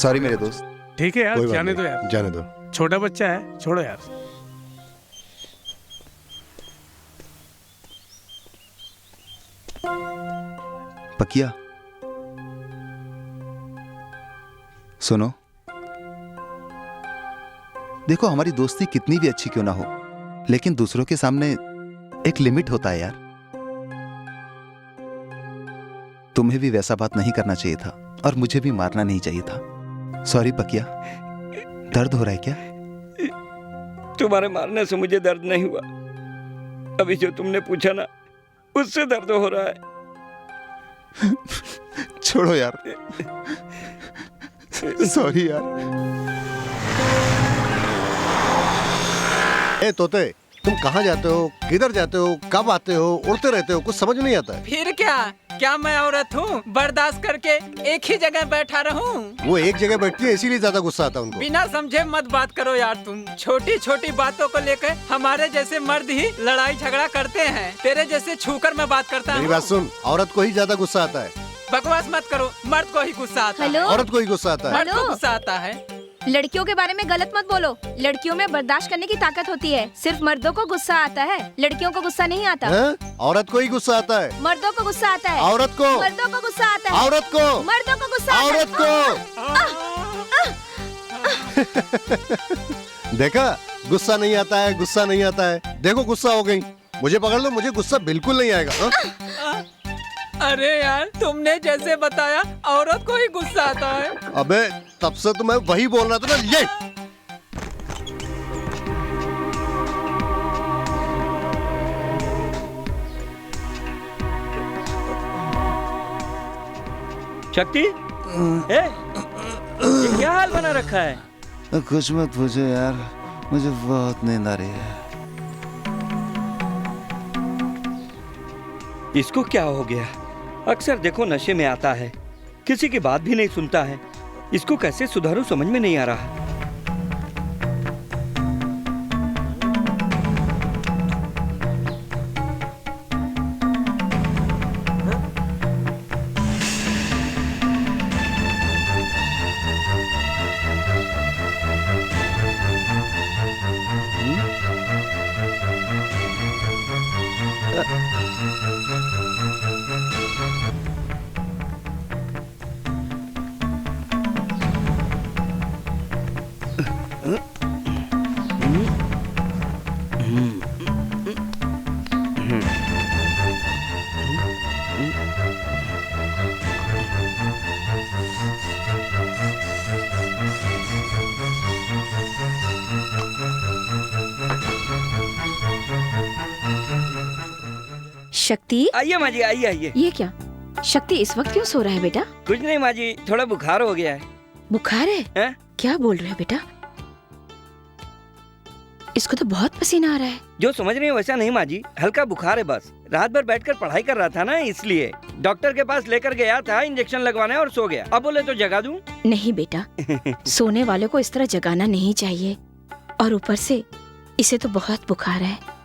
सॉरी मेरे दोस्त। ठीक है यार, जाने दो यार, जाने दो। छोटा बच्चा है, छोड़ो यार। पकिया सुनो, देखो हमारी दोस्ती कितनी भी अच्छी क्यों ना हो, लेकिन दूसरों के सामने एक लिमिट होता है यार। तुम्हें भी वैसा बात नहीं करना चाहिए था और मुझे भी मारना नहीं चाहिए था। सॉरी पकिया। दर्द हो रहा है क्या? तुम्हारे मारने से मुझे दर्द नहीं हुआ, अभी जो तुमने पूछा ना उससे दर्द हो रहा है। छोड़ो यार। सॉरी यार। तोते, तुम कहाँ जाते हो, किधर जाते हो, कब आते हो, उड़ते रहते हो, कुछ समझ नहीं आता है। फिर क्या मैं औरत हूँ बर्दाश्त करके एक ही जगह बैठा रहूं? वो एक जगह बैठती है इसीलिए ज्यादा गुस्सा आता है उनको। बिना समझे मत बात करो यार तुम। छोटी छोटी बातों को लेकर हमारे जैसे मर्द ही लड़ाई झगड़ा करते हैं। तेरे जैसे छूकर मैं बात करता हूँ। मेरी बात सुन, औरत को ही ज्यादा गुस्सा आता है। बकवास मत करो, मर्द को ही गुस्सा आता है। औरत को ही गुस्सा आता है। मर्द को गुस्सा आता है। लड़कियों के बारे में गलत मत बोलो। लड़कियों में बर्दाश्त करने की ताकत होती है, सिर्फ मर्दों को गुस्सा आता है, लड़कियों को गुस्सा नहीं आता। औरत को ही गुस्सा आता है। मर्दों को गुस्सा आता है। औरत को। मर्दों को गुस्सा आता है। औरत को। मर्दों को गुस्सा आता है। औरत को। देखा, गुस्सा नहीं आता है, गुस्सा नहीं आता है। देखो गुस्सा हो गई। मुझे पकड़ लो, मुझे गुस्सा बिल्कुल नहीं आएगा। अरे यार, तुमने जैसे बताया औरत को ही गुस्सा आता है। अबे तब से तो मैं वही बोल रहा था ना। ये शक्ति, ये क्या हाल बना रखा है? कुछ मत पूछो यार, मुझे बहुत नींद आ रही है। इसको क्या हो गया? अक्सर देखो नशे में आता है, किसी की बात भी नहीं सुनता है। इसको कैसे सुधारूं समझ में नहीं आ रहा। शक्ति, आइए माँ जी, आइए आइए। ये क्या? शक्ति इस वक्त क्यों सो रहा है बेटा? कुछ नहीं माँ जी, थोड़ा बुखार हो गया है। बुखार है? क्या बोल रहे हो बेटा? इसको तो बहुत पसीना आ रहा है। जो समझ रहे हैं वैसा नहीं माँ जी, हल्का बुखार है बस। रात भर बैठकर पढ़ाई कर रहा था ना, इसलिए डॉक्टर के पास लेकर गया था इंजेक्शन लगवाने और सो गया। अब बोले तो जगा दूं? नहीं बेटा, सोने वालों को इस तरह जगाना नहीं चाहिए। और ऊपर से इसे तो बहुत बुखार है।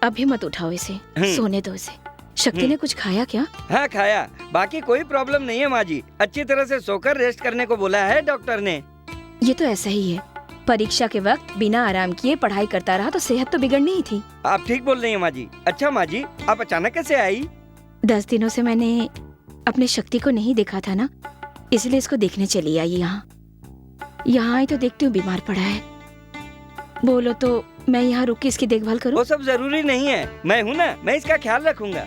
अभी मत उठाओ इसे, सोने दो इसे। शक्ति ने कुछ खाया क्या? हाँ खाया, बाकी कोई प्रॉब्लम नहीं है माँ जी। अच्छी तरह से सोकर रेस्ट करने को बोला है डॉक्टर ने। ये तो ऐसा ही है, परीक्षा के वक्त बिना आराम किए पढ़ाई करता रहा तो सेहत तो बिगड़नी ही थी। आप ठीक बोल रही हैं माँ जी। अच्छा माँ जी, आप अचानक कैसे आई? 10 दिनों से मैंने अपने शक्ति को नहीं देखा था ना, इसलिए इसको देखने चली आई। यहाँ आई तो देखती हूँ बीमार पड़ा है। बोलो तो मैं यहाँ रुक के इसकी देखभाल करूँ? वो सब जरूरी नहीं है, मैं हूँ ना, मैं इसका ख्याल रखूंगा।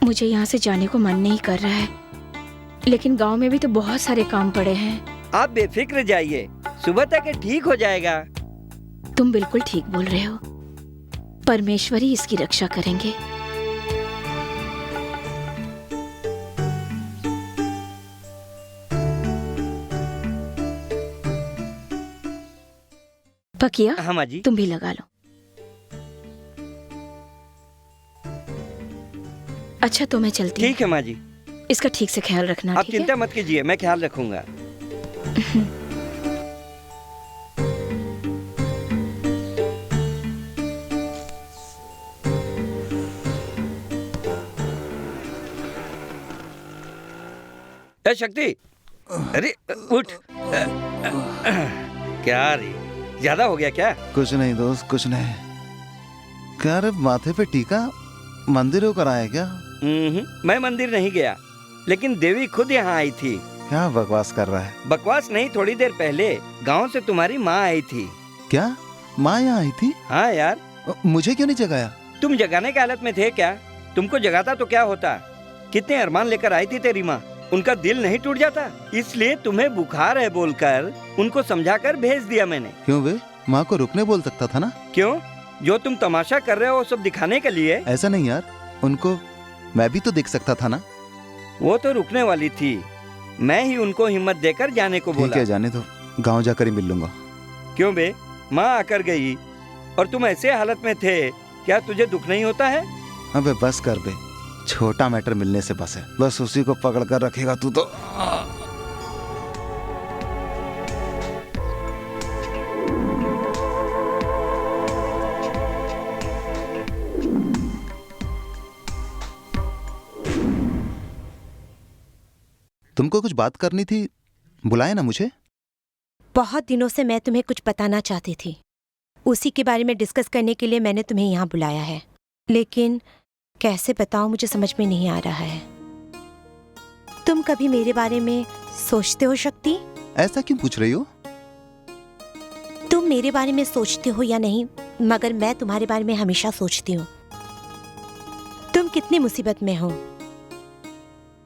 मुझे यहाँ से जाने को मन नहीं कर रहा है, लेकिन गांव में भी तो बहुत सारे काम पड़े हैं। आप बेफिक्र जाइए, सुबह तक ये ठीक हो जाएगा। तुम बिल्कुल ठीक बोल रहे हो, परमेश्वर ही इसकी रक्षा करेंगे। पकिया, हाँ माँ जी। तुम भी लगा लो। अच्छा तो मैं चलती हूँ। ठीक है माँ जी। इसका ठीक से ख्याल रखना। आप चिंता मत कीजिए, मैं ख्याल रखूंगा। ए शक्ति, अरे उठ। क्या रे, ज्यादा हो गया क्या? कुछ नहीं दोस्त, कुछ नहीं। क्या रे, माथे पे टीका मंदिर होकर आया क्या? मैं मंदिर नहीं गया, लेकिन देवी खुद यहाँ आई थी। क्या बकवास कर रहा है? बकवास नहीं, थोड़ी देर पहले गांव से तुम्हारी माँ आई थी। क्या माँ यहाँ आई थी? हाँ यार। मुझे क्यों नहीं जगाया? तुम जगाने की हालत में थे क्या? तुमको जगाता तो क्या होता। कितने अरमान लेकर आई थी तेरी माँ, उनका दिल नहीं टूट जाता? इसलिए तुम्हें बुखार है बोलकर उनको समझाकर भेज दिया मैंने। क्यों बे, माँ को रुकने बोल सकता था ना? क्यों, जो तुम तमाशा कर रहे हो वो सब दिखाने के लिए? ऐसा नहीं यार, उनको मैं भी तो देख सकता था ना। वो तो रुकने वाली थी, मैं ही उनको हिम्मत देकर जाने को बोला। ठीक है, जाने दो, गांव जाकर ही मिल लूंगा। क्यों बे, माँ आकर गई और तुम ऐसे हालत में थे, क्या तुझे दुख नहीं होता है? अबे बस कर बे, छोटा मैटर मिलने से बस है, बस उसी को पकड़ कर रखेगा तू तो। तुमको कुछ बात करनी थी, बुलाए ना मुझे? बहुत दिनों से मैं तुम्हें कुछ बताना चाहती थी, उसी के बारे में डिस्कस करने के लिए मैंने तुम्हें यहाँ बुलाया है। लेकिन कैसे बताऊं, मुझे समझ में नहीं आ रहा है। तुम कभी मेरे बारे में सोचते हो शक्ति? ऐसा क्यों पूछ रही हो? तुम मेरे बारे में सोचते हो या नहीं, मगर मैं तुम्हारे बारे में हमेशा सोचती हूँ। तुम कितनी मुसीबत में हो,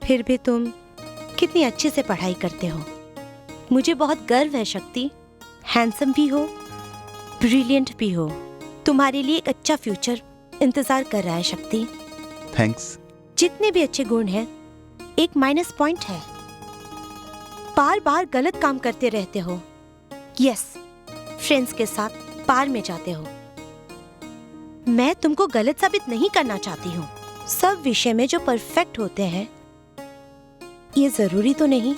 फिर भी तुम कितनी अच्छे से पढ़ाई करते हो। मुझे बहुत गर्व है शक्ति। हैंडसम भी हो, ब्रिलियंट भी हो। तुम्हारे लिए एक अच्छा फ्यूचर इंतजार कर रहा है शक्ति। थैंक्स। जितने भी अच्छे गुण हैं एक माइनस पॉइंट है। बार बार गलत काम करते रहते हो। यस, फ्रेंड्स के साथ बार में जाते हो। मैं तुमको गलत साबित नहीं करना चाहती हूँ। सब विषय में जो परफेक्ट होते हैं ये जरूरी तो नहीं।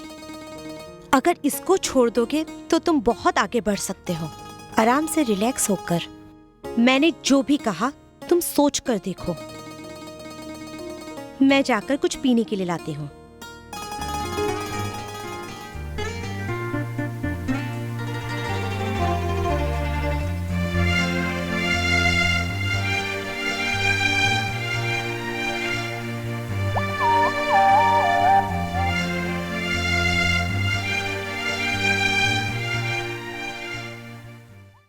अगर इसको छोड़ दोगे तो तुम बहुत आगे बढ़ सकते हो। आराम से रिलैक्स होकर। मैंने जो भी कहा तुम सोच कर देखो। मैं जाकर कुछ पीने के लिए लाती हूँ।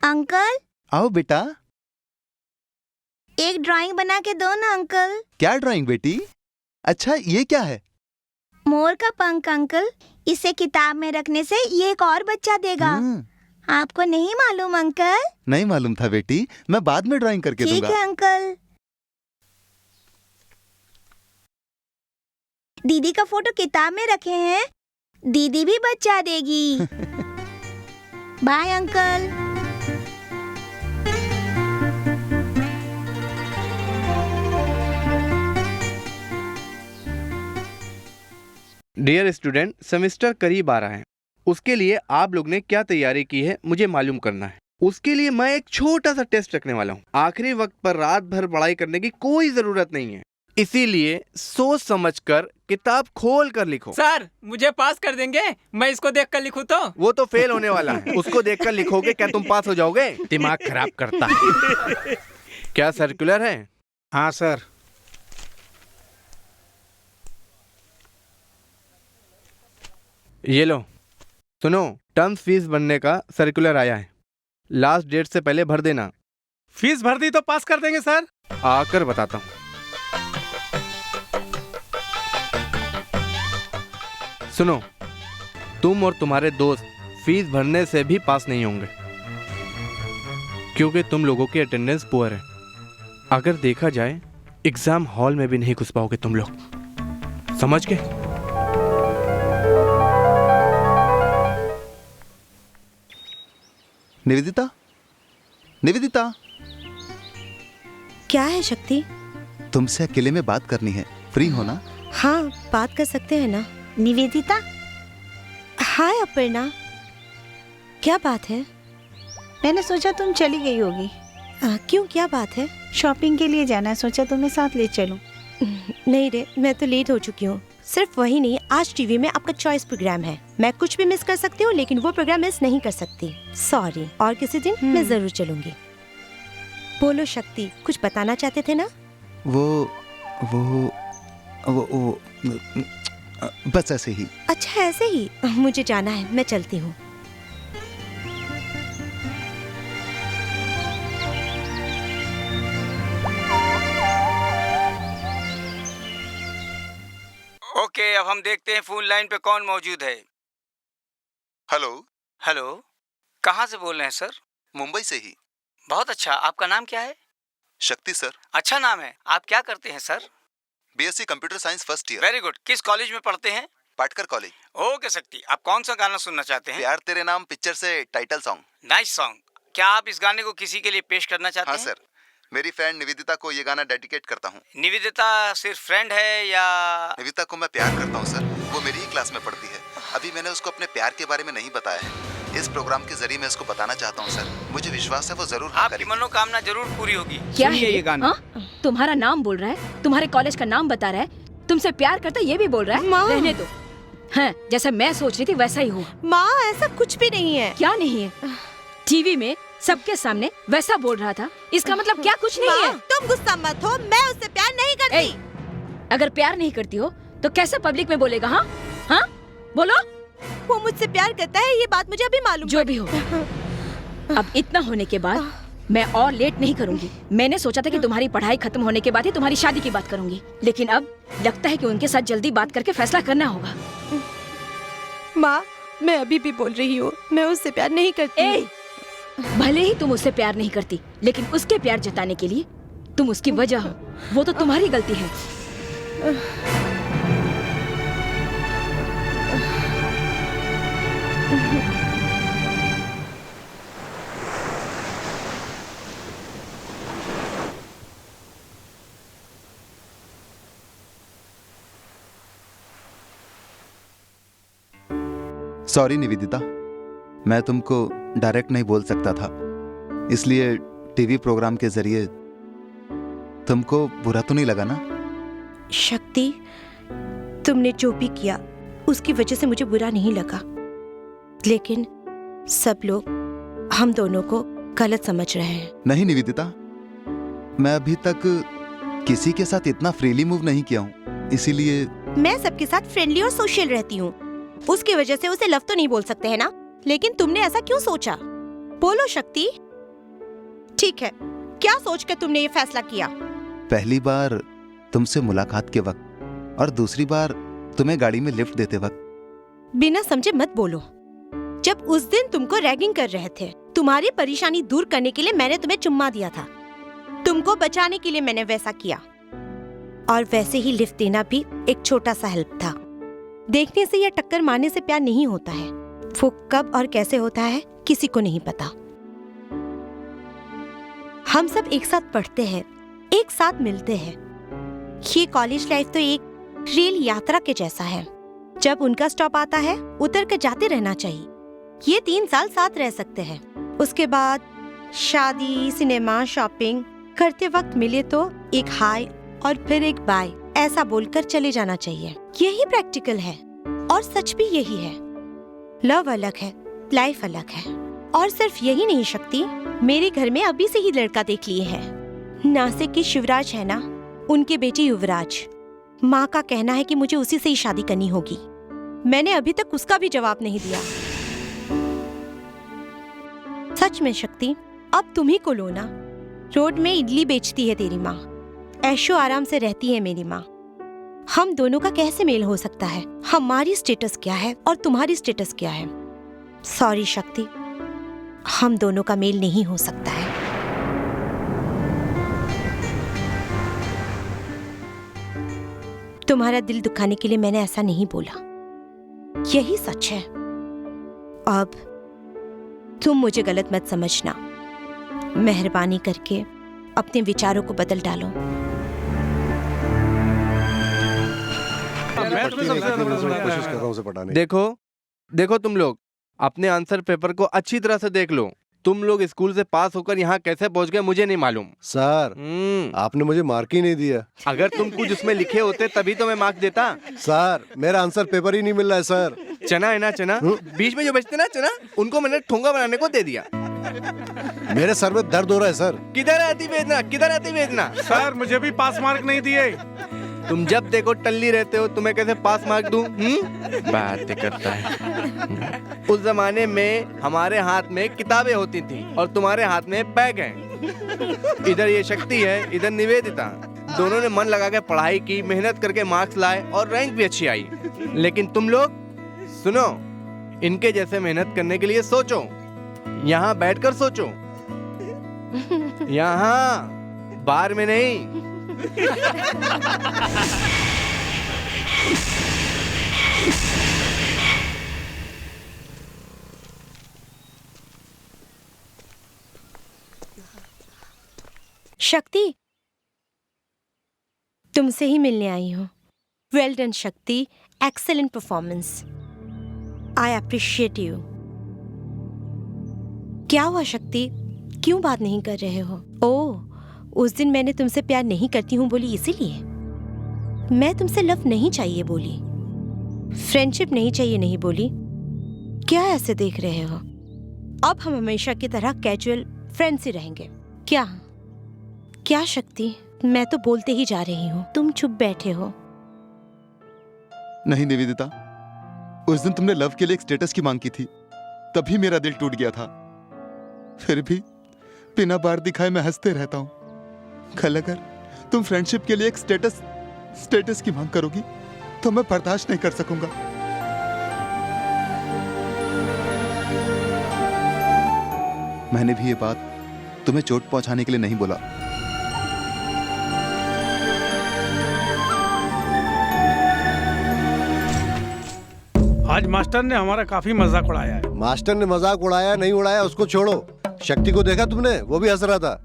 अंकल, आओ बेटा। एक ड्राइंग बना के दो ना अंकल। क्या ड्राइंग बेटी? अच्छा, ये क्या है? मोर का पंख अंकल। इसे किताब में रखने से ये एक और बच्चा देगा। आपको नहीं मालूम अंकल? नहीं मालूम था बेटी, मैं बाद में ड्राइंग करके दूंगा। ठीक है अंकल। दीदी का फोटो किताब में रखे हैं, दीदी भी बच्चा देगी। Bye uncle. Dear student, semester करीब आ रहा है। उसके लिए आप लोग ने क्या तैयारी की है मुझे मालूम करना है। उसके लिए मैं एक छोटा सा टेस्ट रखने वाला हूँ। आखिरी वक्त पर रात भर पढ़ाई करने की कोई जरूरत नहीं है, इसीलिए सोच समझकर किताब खोल कर लिखो। सर, मुझे पास कर देंगे? मैं इसको देख कर लिखूं तो? वो तो फेल होने वाला है, उसको देखकर लिखोगे क्या तुम पास हो जाओगे? दिमाग खराब करता है। क्या सर्कुलर है? हाँ सर। ये लो, सुनो, टर्म्स फीस भरने का सर्कुलर आया है। लास्ट डेट से पहले भर देना। फीस भर दी तो पास कर देंगे सर। आकर बताता हूँ। सुनो, तुम और तुम्हारे दोस्त फीस भरने से भी पास नहीं होंगे, क्योंकि तुम लोगों की अटेंडेंस पुअर है। अगर देखा जाए एग्जाम हॉल में भी नहीं घुस पाओगे तुम लोग, समझ गए? निवेदिता, निवेदिता। क्या है शक्ति? तुमसे अकेले में बात करनी है, फ्री हो ना? हाँ, बात कर सकते हैं ना। निवेदिता। हाय अपर्णा, क्या बात है? मैंने सोचा तुम चली गई होगी। क्यों, क्या बात है? शॉपिंग के लिए जाना है, सोचा तुम्हें साथ ले चलूं। नहीं रे, मैं तो लेट हो चुकी हूँ। सिर्फ वही नहीं, आज टीवी में आपका चॉइस प्रोग्राम है। मैं कुछ भी मिस कर सकती हूँ, लेकिन वो प्रोग्राम मिस नहीं कर सकती। सॉरी, और किसी दिन मैं जरूर चलूंगी। बोलो शक्ति, कुछ बताना चाहते थे ना? वो बस ऐसे ही। अच्छा, ऐसे ही। मुझे जाना है, मैं चलती हूँ। ओके, अब हम देखते हैं फोन लाइन पे कौन मौजूद है। हेलो। हेलो, कहाँ से बोल रहे हैं सर? मुंबई से ही। बहुत अच्छा, आपका नाम क्या है? शक्ति सर। अच्छा नाम है। आप क्या करते हैं sir? BSc computer science first year. Very good. किस कॉलेज में पढ़ते हैं? पाटकर कॉलेज। ओके शक्ति, आप कौन सा गाना सुनना चाहते हैं? प्यार तेरे नाम पिक्चर से टाइटल सॉन्ग। Nice song. क्या आप इस गाने को किसी के लिए पेश करना चाहते हैं? हाँ सर, मेरी फ्रेंड निवेदिता को ये गाना डेडिकेट करता हूँ। निवेदिता सिर्फ फ्रेंड है या? निवेदिता को मैं प्यार करता हूँ सर, वो मेरी ही क्लास में पढ़ती है। अभी मैंने उसको अपने प्यार के बारे में नहीं बताया है। इस प्रोग्राम के जरिए मैं उसको बताना चाहता हूँ सर। मुझे विश्वास है वो जरूर आपकी मनोकामना जरूर पूरी होगी। क्या है ये गाना? तुम्हारा नाम बोल रहा है, तुम्हारे कॉलेज का नाम बता रहा है, तुमसे प्यार करता है ये भी बोल रहा है। रहने दो। हाँ, जैसा मैं सोच रही थी वैसा ही हुआ। माँ, ऐसा कुछ भी नहीं है। क्या नहीं है? टीवी में सबके सामने वैसा बोल रहा था, इसका मतलब क्या कुछ नहीं है? तुम गुस्सा मत हो, मैं उससे प्यार नहीं करती। अगर प्यार नहीं करती हो तो कैसे पब्लिक में बोलेगा? हाँ हाँ, बोलो। वो मुझसे प्यार करता है, ये बात मुझे अभी मालूम। जो भी हो, अब इतना होने के बाद मैं और लेट नहीं करूंगी। मैंने सोचा था कि तुम्हारी पढ़ाई खत्म होने के बाद ही तुम्हारी शादी की बात करूंगी, लेकिन अब लगता है कि उनके साथ जल्दी बात करके फैसला करना होगा। माँ, मैं अभी भी बोल रही हूँ, मैं उससे प्यार नहीं करती। भले ही तुम उससे प्यार नहीं करती, लेकिन उसके प्यार जताने के लिए तुम उसकी वजह हो। वो तो तुम्हारी गलती है। सॉरी निवेदिता, मैं तुमको डायरेक्ट नहीं बोल सकता था, इसलिए टीवी प्रोग्राम के जरिए तुमको बुरा तो नहीं लगा ना? शक्ति, तुमने जो भी किया उसकी वजह से मुझे बुरा नहीं लगा, लेकिन सब लोग हम दोनों को गलत समझ रहे हैं। नहीं निवेदिता, मैं अभी तक किसी के साथ इतना फ्रीली मूव नहीं किया हूँ, इसीलिए मैं सबके साथ फ्रेंडली और सोशल रहती हूँ, उसकी वजह से उसे लव तो नहीं बोल सकते हैं ना? लेकिन तुमने ऐसा क्यों सोचा? बोलो शक्ति। ठीक है, क्या सोचकर तुमने ये फैसला किया? पहली बार तुमसे मुलाकात के वक्त और दूसरी बार तुम्हें गाड़ी में लिफ्ट देते वक्त। बिना समझे मत बोलो। जब उस दिन तुमको रैगिंग कर रहे थे, तुम्हारी परेशानी दूर करने के लिए मैंने तुम्हें चुम्मा दिया था, तुमको बचाने के लिए मैंने वैसा किया। और वैसे ही लिफ्ट देना भी एक छोटा सा हेल्प था। देखने से या टक्कर मारने से प्यार नहीं होता है, वो कब और कैसे होता है किसी को नहीं पता। हम सब एक साथ पढ़ते हैं, एक साथ मिलते हैं। ये कॉलेज लाइफ तो एक रेल यात्रा के जैसा है। जब उनका स्टॉप आता है उतर कर जाते रहना चाहिए। ये 3 साल साथ रह सकते हैं, उसके बाद शादी, सिनेमा, शॉपिंग करते वक्त मिले तो एक हाय और फिर एक बाय ऐसा बोलकर चले जाना चाहिए। यही प्रैक्टिकल है और सच भी यही है। लव अलग है, लाइफ अलग है। और सिर्फ यही नहीं शक्ति, मेरे घर में अभी से ही लड़का देख लिए हैं। नासिक की शिवराज है ना, उनके बेटे युवराज। माँ का कहना है कि मुझे उसी से ही शादी करनी होगी। मैंने अभी तक उसका भी जवाब नहीं दिया। सच में शक्ति, अब तुम ही को लो ना। रोड में इडली बेचती है तेरी माँ, ऐशो आराम से रहती है मेरी माँ। हम दोनों का कैसे मेल हो सकता है? हमारी स्टेटस क्या है और तुम्हारी स्टेटस क्या है? सॉरी शक्ति, हम दोनों का मेल नहीं हो सकता है। तुम्हारा दिल दुखाने के लिए मैंने ऐसा नहीं बोला, यही सच है। अब तुम मुझे गलत मत समझना। मेहरबानी करके अपने विचारों को बदल डालो। कोशिश कर रहा हूँ उसे पढ़ाने की। देखो तुम लोग अपने आंसर पेपर को अच्छी तरह से देख लो। तुम लोग स्कूल से पास होकर यहाँ कैसे पहुँच गए मुझे नहीं मालूम। सर, आपने मुझे मार्क ही नहीं दिया। अगर तुम कुछ उसमें लिखे होते तभी तो मैं मार्क देता। सर, मेरा आंसर पेपर ही नहीं मिल रहा है सर। चना है ना, चना बीच में जो बचते ना चना, उनको मैंने ठोंगा बनाने को दे दिया। मेरे सर में दर्द हो रहा है सर। किधर आती वेदना, किधर आती वेदना? सर, मुझे भी पास मार्क नहीं दिए। तुम जब देखो टल्ली रहते हो, तुम्हें कैसे पास मार्क दूं? बातें करता है। उस जमाने में हमारे हाथ में किताबें होती थी और तुम्हारे हाथ में बैग है। इधर ये शक्ति है, इधर निवेदिता। दोनों ने मन लगा के पढ़ाई की, मेहनत करके मार्क्स लाए और रैंक भी अच्छी आई। लेकिन तुम लोग सुनो, इनके जैसे मेहनत करने के लिए सोचो, यहाँ बैठकर सोचो, यहाँ बार में नहीं। शक्ति, तुमसे ही मिलने आई हूँ। वेल डन शक्ति, excellent performance. I appreciate you. क्या हुआ शक्ति, क्यों बात नहीं कर रहे हो? ओह, उस दिन मैंने तुमसे प्यार नहीं करती हूँ बोली इसीलिए? मैं तुमसे लव नहीं चाहिए बोली, फ्रेंडशिप नहीं चाहिए नहीं बोली। क्या ऐसे देख रहे हो? अब हम हमेशा की तरह कैजुअल फ्रेंड्स ही रहेंगे क्या? क्या शक्ति, मैं तो बोलते ही जा रही हूँ, तुम चुप बैठे हो। नहीं निवेदिता, उस दिन तुमने लव के लिए एक स्टेटस की मांग की थी, तभी मेरा दिल टूट गया था। फिर भी बिना बार दिखाए मैं हंसते रहता हूँ। कल अगर तुम फ्रेंडशिप के लिए एक स्टेटस की मांग करोगी तो मैं बर्दाश्त नहीं कर सकूंगा। मैंने भी ये बात तुम्हें चोट पहुंचाने के लिए नहीं बोला। आज मास्टर ने हमारा काफी मजाक उड़ाया है। मास्टर ने मजाक उड़ाया नहीं उड़ाया उसको छोड़ो, शक्ति को देखा तुमने? वो भी हंस रहा था।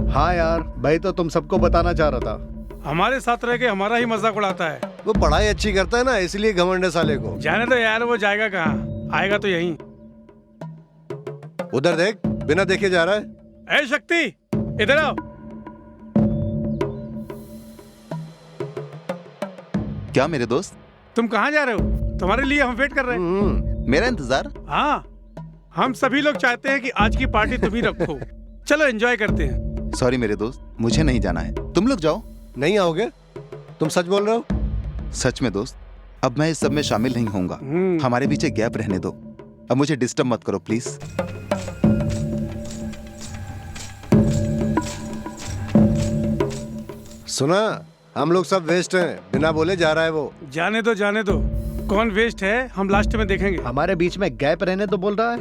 हाँ यार, भाई तो तुम सबको बताना चाह रहा था। हमारे साथ रह के हमारा ही मजाक उड़ाता है। वो पढ़ाई अच्छी करता है ना, इसलिए घमंड है साले को। जाने दो यार, वो जाएगा कहाँ, आएगा तो यहीं। उधर देख, बिना देखे जा रहा है। ए शक्ति, इधर आओ। क्या मेरे दोस्त? तुम कहाँ जा रहे हो? तुम्हारे लिए हम वेट कर रहे हैं। मेरा इंतजार? हाँ, हम सभी लोग चाहते हैं कि आज की पार्टी तुम ही रखो। चलो एंजॉय करते हैं। सॉरी मेरे दोस्त, मुझे नहीं जाना है, तुम लोग जाओ। नहीं आओगे? तुम सच बोल रहे हो? सच में दोस्त, अब मैं इस सब में शामिल नहीं होऊंगा। हमारे बीच एक गैप रहने दो, अब मुझे डिस्टर्ब मत करो प्लीज। सुना, हम लोग सब वेस्ट हैं, बिना बोले जा रहा है वो। जाने दो जाने दो, कौन वेस्ट है हम लास्ट में देखेंगे। हमारे बीच में गैप रहने तो बोल रहा है।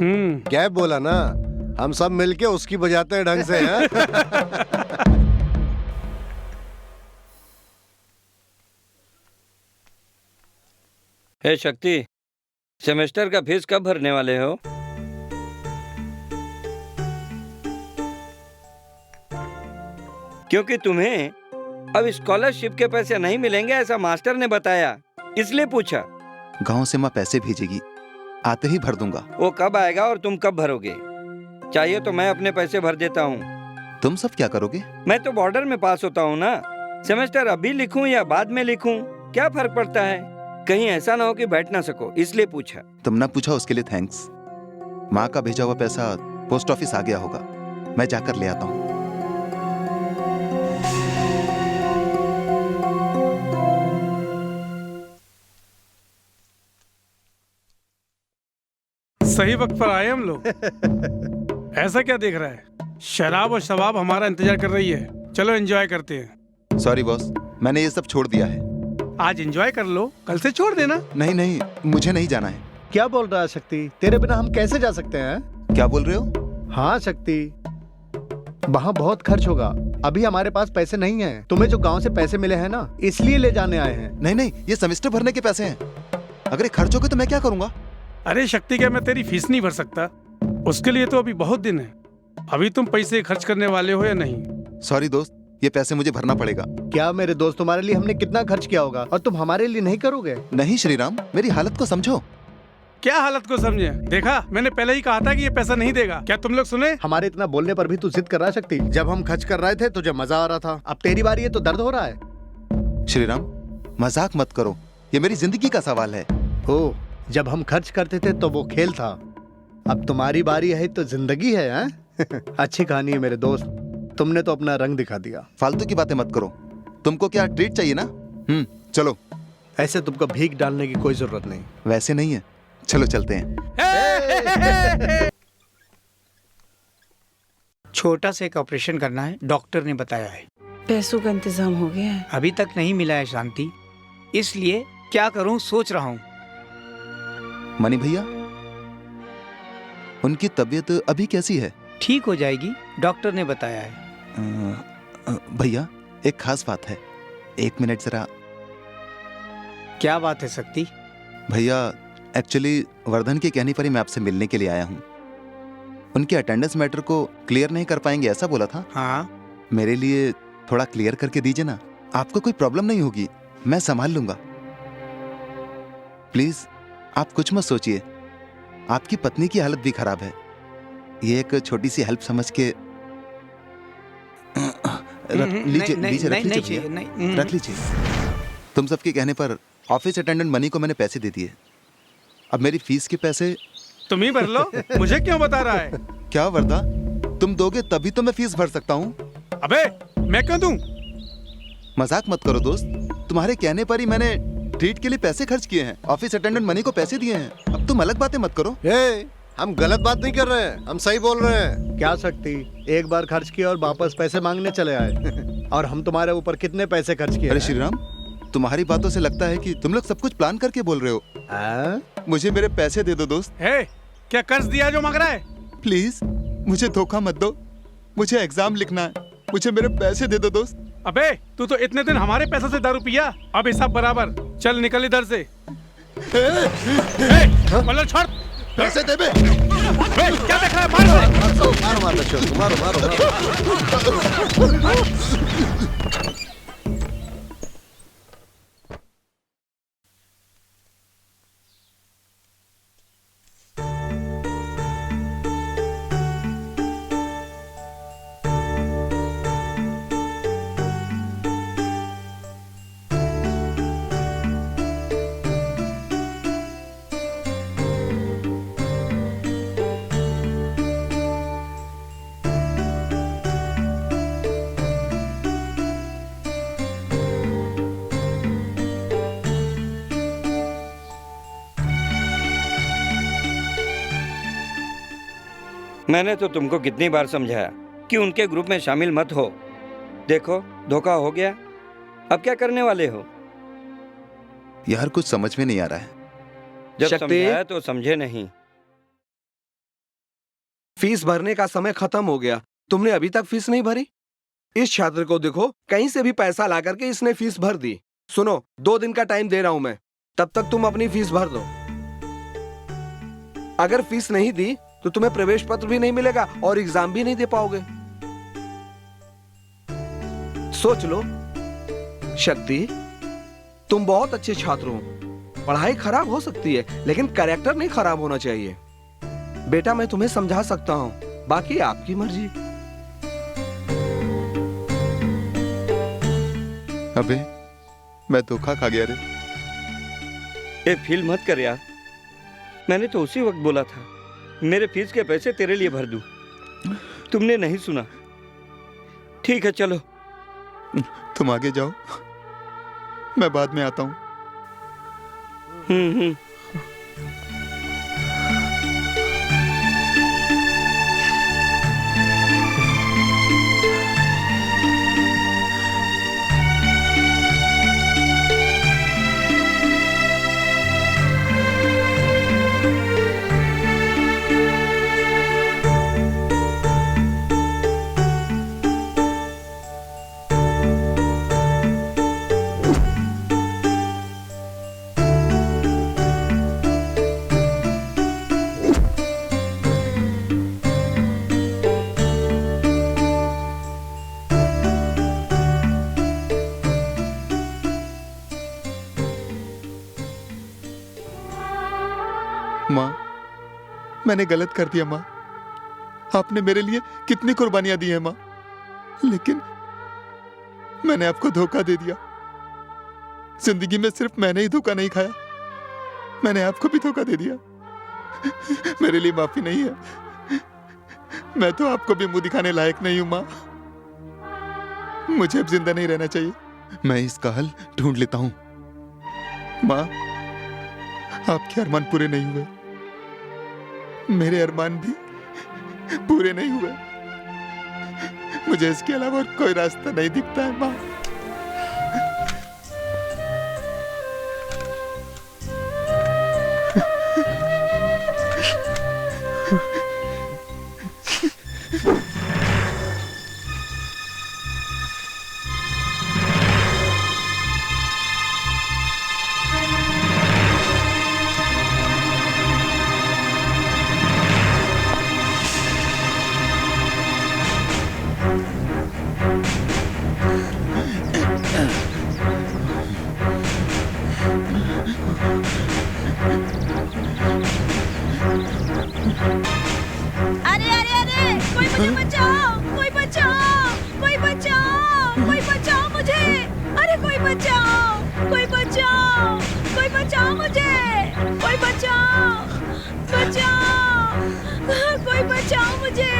गैप बोला ना, हम सब मिलके उसकी बजाते हैं ढंग से। हे शक्ति, सेमेस्टर का फीस कब भरने वाले हो? क्योंकि तुम्हें अब स्कॉलरशिप के पैसे नहीं मिलेंगे ऐसा मास्टर ने बताया, इसलिए पूछा। गांव से माँ पैसे भेजेगी, आते ही भर दूंगा। वो कब आएगा और तुम कब भरोगे? चाहिए तो मैं अपने पैसे भर देता हूँ। तुम सब क्या करोगे? मैं तो बॉर्डर में पास होता हूँ ना। सेमेस्टर अभी लिखूं या बाद में लिखूं, क्या फर्क पड़ता है? कहीं ऐसा ना हो कि बैठ ना सको, इसलिए पूछा। तुमने पूछा उसके लिए थैंक्स। माँ का भेजा हुआ पैसा पोस्ट ऑफिस आ गया होगा, मैं जाकर ले आता हूँ। सही वक्त पर आए हम लोग। ऐसा क्या देख रहा है? शराब और शबाब हमारा इंतजार कर रही है। चलो एंजॉय करते हैं। सॉरी बॉस, मैंने ये सब छोड़ दिया है। आज एंजॉय कर लो, कल से छोड़ देना। नहीं नहीं, मुझे नहीं जाना है। क्या बोल रहा है शक्ति? तेरे बिना हम कैसे जा सकते हैं? क्या बोल रहे हो? हाँ शक्ति, वहाँ बहुत खर्च होगा, अभी हमारे पास पैसे नहीं हैं। तुम्हें जो गांव से पैसे मिले हैं ना, इसलिए ले जाने आए हैं। नहीं नहीं, ये सेमेस्टर भरने के पैसे हैं। अगर ये खर्च हो गए तो मैं क्या करूंगा? अरे शक्ति, क्या मैं तेरी फीस नहीं भर सकता? उसके लिए तो अभी बहुत दिन है। अभी तुम पैसे खर्च करने वाले हो या नहीं? सॉरी दोस्त, ये पैसे मुझे भरना पड़ेगा। क्या मेरे दोस्त, तुम्हारे लिए हमने कितना खर्च किया होगा और तुम हमारे लिए नहीं करोगे? नहीं श्रीराम, मेरी हालत को समझो। क्या हालत को समझे? देखा, मैंने पहले ही कहा था कि ये पैसा नहीं देगा। क्या तुम लोग सुने? हमारे इतना बोलने पर भी तू जिद कर रहा है शक्ति। जब हम खर्च कर रहे थे तुझे मजा आ रहा था, अब तेरी बारी है तो दर्द हो रहा है। श्रीराम, मजाक मत करो, ये मेरी जिंदगी का सवाल है। ओ, जब हम खर्च करते थे तो वो खेल था, अब तुम्हारी बारी है तो जिंदगी है, हैं? अच्छी कहानी है मेरे दोस्त, तुमने तो अपना रंग दिखा दिया। फालतू की बातें मत करो। तुमको क्या ट्रीट चाहिए ना? चलो। ऐसे तुमको भीख डालने की कोई जरूरत नहीं। वैसे नहीं है, चलो चलते हैं। छोटा सा एक ऑपरेशन करना है, डॉक्टर ने बताया है। पैसों का इंतजाम हो गया है? अभी तक नहीं मिला है शांति, इसलिए क्या करूं सोच रहा हूं। मनी भैया, उनकी तबीयत अभी कैसी है? ठीक हो जाएगी, डॉक्टर ने बताया है। भैया, एक खास बात है, 1 मिनट जरा। क्या बात है शक्ति? भैया, एक्चुअली वर्धन के कहने पर ही मैं आपसे मिलने के लिए आया हूँ। उनके अटेंडेंस मैटर को क्लियर नहीं कर पाएंगे ऐसा बोला था। हाँ, मेरे लिए थोड़ा क्लियर करके दीजिए ना। आपको कोई प्रॉब्लम नहीं होगी, मैं संभाल लूंगा। प्लीज आप कुछ मत सोचिए, आपकी पत्नी की हालत भी खराब है। ये एक छोटी सी हेल्प समझ के रख लीजिए। तुम सबके कहने पर ऑफिस अटेंडेंट मनी को मैंने पैसे दे दिए। अब मेरी फीस के पैसे तुम ही भर लो, मुझे क्यों बता रहा है? क्या वर्धा, तुम दोगे तभी तो मैं फीस भर सकता हूँ। अबे मैं क्यों दूं? मजाक मत करो दोस्त, तुम्हारे कहने पर ही मैंने ट्रीट के लिए पैसे खर्च किए हैं, ऑफिस अटेंडेंट मनी को पैसे दिए हैं। अब तुम अलग बातें मत करो। हम गलत बात नहीं कर रहे हैं, हम सही बोल रहे हैं। क्या सकती, एक बार खर्च किया और वापस पैसे मांगने चले आए। और हम तुम्हारे ऊपर कितने पैसे खर्च किए? अरे श्रीराम, तुम्हारी बातों से लगता है कि तुम लोग सब कुछ प्लान करके बोल रहे हो। मुझे मेरे पैसे दे दो दोस्त। क्या कर्ज दिया जो मांग रहा है? प्लीज मुझे धोखा मत दो, मुझे एग्जाम लिखना है, मुझे मेरे पैसे दे दो दोस्त। अबे तू तो इतने दिन हमारे पैसे से दारू पिया, अब हिसाब बराबर। चल निकल इधर से। मतलब छोड़ पैसे दे बे। क्या देख रहा है? मारो मारो मारो बच्चों को, मारो मारो मारो। मैंने तो तुमको कितनी बार समझाया कि उनके ग्रुप में शामिल मत हो। देखो धोखा हो गया, अब क्या करने वाले हो? यार कुछ समझ में नहीं आ रहा है। जब समझाया तो समझे नहीं। फीस भरने का समय खत्म हो गया, तुमने अभी तक फीस नहीं भरी। इस छात्र को देखो, कहीं से भी पैसा ला करके इसने फीस भर दी। सुनो, 2 दिन का टाइम दे रहा हूं मैं, तब तक तुम अपनी फीस भर दो। अगर फीस नहीं दी तो तुम्हें प्रवेश पत्र भी नहीं मिलेगा और एग्जाम भी नहीं दे पाओगे। सोच लो। शक्ति, तुम बहुत अच्छे छात्र हो। पढ़ाई खराब हो सकती है लेकिन कैरेक्टर नहीं खराब होना चाहिए। बेटा मैं तुम्हें समझा सकता हूं, बाकी आपकी मर्जी। अबे मैं धोखा खा गया रे। ये फील मत कर यार, मैंने तो उसी वक्त बोला था मेरे फीस के पैसे तेरे लिए भर दूं। तुमने नहीं सुना। ठीक है चलो। तुम आगे जाओ, मैं बाद में आता हूं। माँ, मैंने गलत कर दिया माँ। आपने मेरे लिए कितनी कुर्बानियां दी हैं माँ, लेकिन मैंने आपको धोखा दे दिया। जिंदगी में सिर्फ मैंने ही धोखा नहीं खाया, मैंने आपको भी धोखा दे दिया। मेरे लिए माफी नहीं है। मैं तो आपको भी मुंह दिखाने लायक नहीं हूं माँ। मुझे अब जिंदा नहीं रहना चाहिए। मैं इसका हल ढूंढ लेता हूं। माँ, आपके अरमान पूरे नहीं हुए, मेरे अरमान भी पूरे नहीं हुए। मुझे इसके अलावा और कोई रास्ता नहीं दिखता है माँ। अरे अरे अरे, कोई मुझे बचाओ, कोई बचाओ, कोई बचाओ, कोई बचाओ मुझे। अरे कोई बचाओ, कोई बचाओ, कोई बचाओ मुझे, कोई बचाओ, बचाओ, कोई बचाओ मुझे,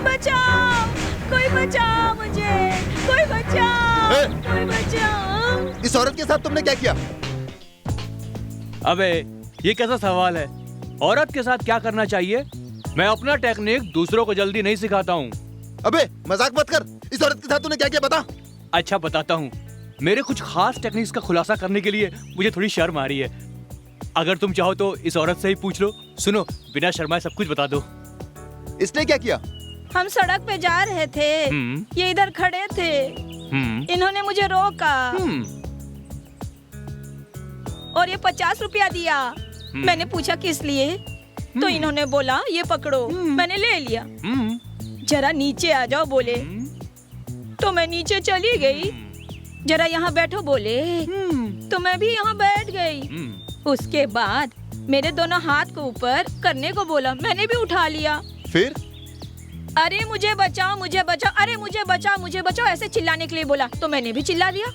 बचाओ, कोई बचाओ मुझे, कोई बचाओ, कोई बचाओ। इस औरत के साथ तुमने क्या किया? अबे ये कैसा सवाल है? औरत के साथ क्या करना चाहिए? मैं अपना टेक्निक दूसरों को जल्दी नहीं सिखाता हूँ। अबे मजाक मत कर। इस औरत के साथ तूने क्या किया बता। अच्छा बताता हूँ। मेरे कुछ खास टेक्निक्स का खुलासा करने के लिए मुझे थोड़ी शर्म आ रही है। अगर तुम चाहो तो इस औरत से ही पूछ लो। सुनो, बिना शर्माए सब कुछ बता दो। इसने क्या किया? हम सड़क पे जा रहे थे, ये इधर खड़े थे, इन्होंने मुझे रोका। और ये 50 रुपया दिया। मैंने पूछा किस लिए, तो इन्होंने बोला ये पकड़ो। मैंने ले लिया। जरा नीचे आ जाओ बोले, तो मैं नीचे चली गई। जरा यहाँ बैठो बोले, तो मैं भी यहाँ बैठ गई। उसके बाद मेरे दोनों हाथ को ऊपर करने को बोला, मैंने भी उठा लिया। फिर अरे मुझे बचाओ, मुझे बचाओ, अरे मुझे बचाओ, मुझे बचाओ, ऐसे चिल्लाने के लिए बोला, तो मैंने भी चिल्ला दिया।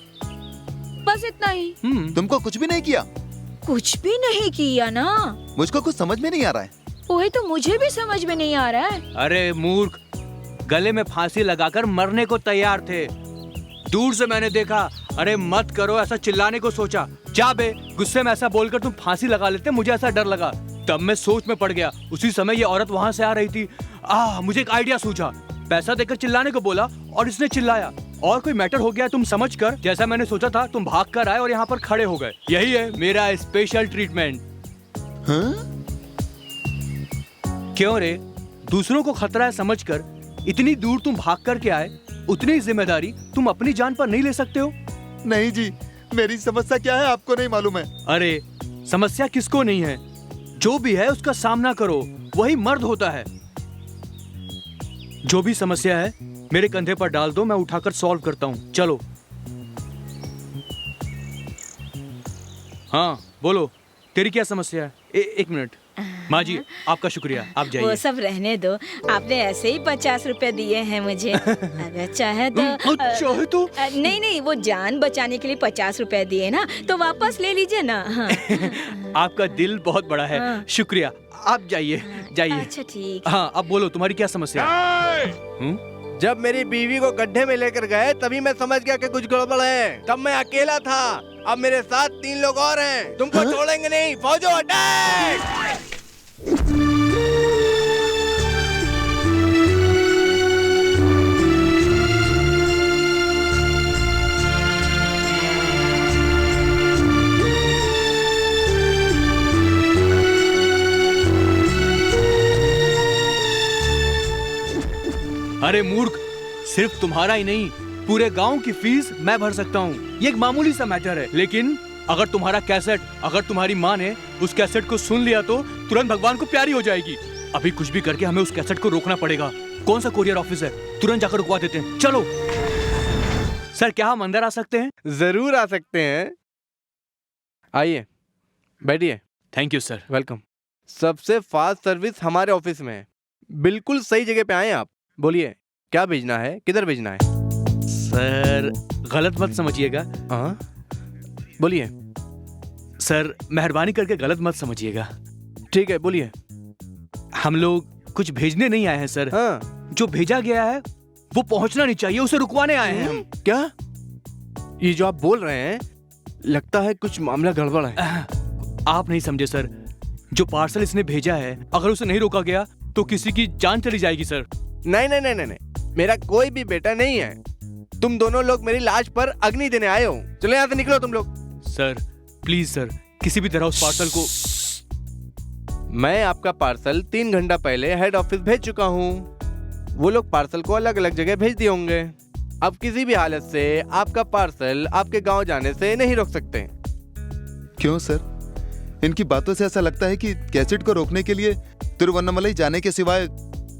बस इतना ही। तुमको कुछ भी नहीं किया? कुछ भी नहीं किया ना। मुझको कुछ समझ में नहीं आ रहा है। वही तो मुझे भी समझ में नहीं आ रहा है। अरे मूर्ख, गले में फांसी लगाकर मरने को तैयार थे। दूर से मैंने देखा, अरे मत करो ऐसा चिल्लाने को सोचा। जा बे, गुस्से में ऐसा बोलकर तुम फांसी लगा लेते, मुझे ऐसा डर लगा। तब मैं सोच में पड़ गया। उसी समय ये औरत वहाँ से आ रही थी। मुझे एक आइडिया सूझा। पैसा देकर चिल्लाने को बोला और इसने चिल्लाया और कोई मैटर हो गया तुम समझ कर। जैसा मैंने सोचा था तुम भाग कर आए और यहाँ पर खड़े हो गए। यही है मेरा स्पेशल ट्रीटमेंट। क्यों रे, दूसरों को खतरा है समझकर इतनी दूर तुम भाग कर के आए, उतनी जिम्मेदारी तुम अपनी जान पर नहीं ले सकते हो? नहीं जी, मेरी समस्या क्या है आपको नहीं मालूम है। अरे समस्या किसको नहीं है, जो भी है उसका सामना करो, वही मर्द होता है। जो भी समस्या है मेरे कंधे पर डाल दो, मैं उठाकर सॉल्व करता हूँ। चलो। हाँ बोलो, तेरी क्या समस्या है? एक मिनट। माँ जी आपका शुक्रिया, आप जाइए। वो सब रहने दो, आपने ऐसे ही 50 रुपए दिए हैं मुझे। अगर चाहे तो नहीं, वो जान बचाने के लिए 50 रुपए दिए ना, तो वापस ले लीजिए ना। हाँ। आपका दिल बहुत बड़ा है। शुक्रिया, आप जाइए जाइए। अच्छा ठीक। हाँ अब बोलो, तुम्हारी क्या समस्या है? जब मेरी बीवी को गड्ढे में लेकर गए तभी मैं समझ गया कि कुछ गड़बड़ है। तब मैं अकेला था, अब मेरे साथ 3 लोग और हैं। तुमको छोड़ेंगे नहीं। फौजो अटैक! अरे मूर्ख, सिर्फ तुम्हारा ही नहीं, पूरे गांव की फीस मैं भर सकता हूँ। ये एक मामूली सा मैटर है, लेकिन अगर तुम्हारा कैसेट, अगर तुम्हारी माँ ने उस कैसेट को सुन लिया तो तुरंत भगवान को प्यारी हो जाएगी। अभी कुछ भी करके हमें उस कैसेट को रोकना पड़ेगा। कौन सा कोरियर ऑफिस है? तुरंत जाकर रुकवा देते हैं। चलो। सर क्या हम अंदर आ सकते हैं? जरूर आ सकते हैं, आइए बैठिए। Thank you sir. वेलकम। सबसे फास्ट सर्विस हमारे ऑफिस में है। बिल्कुल सही जगह पे आए आप। बोलिए क्या भेजना है, किधर भेजना है? सर गलत मत समझिएगा। हाँ बोलिए। सर मेहरबानी करके गलत मत समझिएगा। ठीक है बोलिए। हम लोग कुछ भेजने नहीं आए हैं सर। हाँ। जो भेजा गया है वो पहुंचना नहीं चाहिए, उसे रुकवाने आए हैं हम। क्या ये जो आप बोल रहे हैं, लगता है कुछ मामला गड़बड़ है। आप नहीं समझे सर, जो पार्सल इसने भेजा है अगर उसे नहीं रोका गया तो किसी की जान चली जाएगी सर। नहीं नहीं नहीं नहीं, मेरा कोई भी बेटा नहीं है। तुम दोनों लोग मेरी लाश पर अग्नि देने आए हो। चलो यहाँ से निकलो तुम लोग। सर प्लीज सर, किसी भी तरह उस पार्सल को। मैं आपका पार्सल 3 घंटा पहले हेड ऑफिस भेज चुका हूँ। वो लोग पार्सल को अलग अलग जगह भेज दिए होंगे। अब किसी भी हालत से आपका पार्सल आपके गांव जाने से नहीं रोक सकते। क्यों सर? इनकी बातों से ऐसा लगता है कि कैसेट को रोकने के लिए तिरुवन्नमलई जाने के सिवाय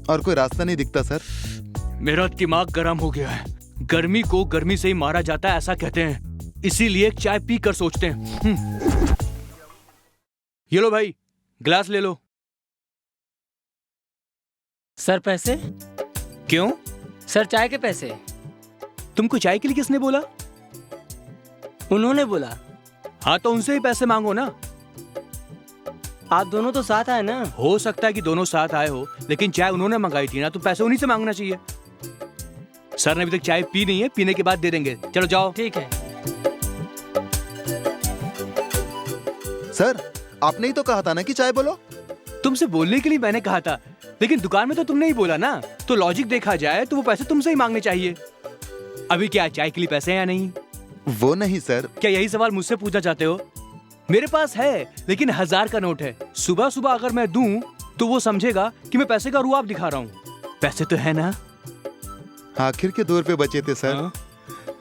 और कोई रास्ता नहीं दिखता सर। मेरा दिमाग गर्म हो गया है। गर्मी को गर्मी से ही मारा जाता है ऐसा कहते हैं, इसीलिए चाय पी कर सोचते हैं। ये लो भाई, गिलास ले लो। सर पैसे? क्यों सर चाय के पैसे? तुमको चाय के लिए किसने बोला? उन्होंने बोला। हाँ तो उनसे ही पैसे मांगो ना। आप दोनों तो साथ आए ना। हो सकता है कि दोनों साथ आए हो, लेकिन चाय उन्होंने मंगाई थी ना, तो पैसे उन्हीं से मांगना चाहिए। सर ने अभी तक चाय पी नहीं है, पीने के बाद दे देंगे। चलो जाओ। ठीक है। सर आपने ही तो कहा था ना कि चाय बोलो। तुमसे बोलने के लिए मैंने कहा था, लेकिन दुकान में तो तुमने ही बोला ना, तो लॉजिक देखा जाए तो वो पैसे तुमसे ही मांगने चाहिए। अभी क्या चाय के लिए पैसे हैं या नहीं? वो नहीं सर। क्या यही सवाल मुझसे पूछना चाहते हो? मेरे पास है, लेकिन 1000 का नोट है। सुबह सुबह अगर मैं दूं तो वो समझेगा कि मैं पैसे का रुआब दिखा रहा हूँ। पैसे तो है ना? आखिर के 2 रुपए बचे थे सर।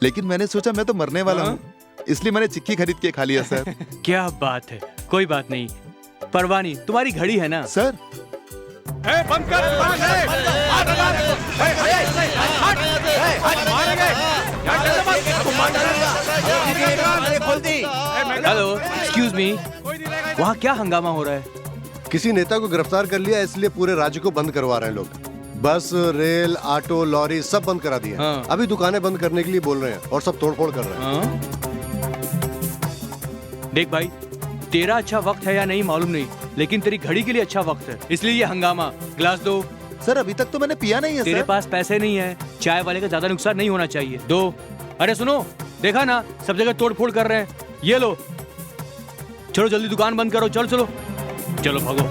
लेकिन मैंने सोचा मैं तो मरने वाला हूँ, इसलिए मैंने चिक्की खरीद के खा लिया सर। क्या बात है, कोई बात नहीं। परवाह नहीं, तुम्हारी घड़ी है ना सर? बंद कर, हेलो, एक्सक्यूज मी, वहाँ क्या हंगामा हो रहा है? किसी नेता को गिरफ्तार कर लिया, इसलिए पूरे राज्य को बंद करवा रहे हैं लोग। बस, रेल, ऑटो, लॉरी सब बंद करा दिया। हाँ। अभी दुकानें बंद करने के लिए बोल रहे हैं और सब तोड़फोड़ कर रहे हैं। हाँ? देख भाई, तेरा अच्छा वक्त है या नहीं मालूम नहीं, लेकिन तेरी घड़ी के लिए अच्छा वक्त है, इसलिए ये हंगामा। गिलास दो। सर अभी तक तो मैंने पिया नहीं है तेरे सर। पास पैसे नहीं है, चाय वाले का ज्यादा नुकसान नहीं होना चाहिए। दो। अरे सुनो, देखा ना सब जगह तोड़ फोड़ कर रहे हैं, ये लो। चलो जल्दी दुकान बंद करो, चलो चलो चलो भागो।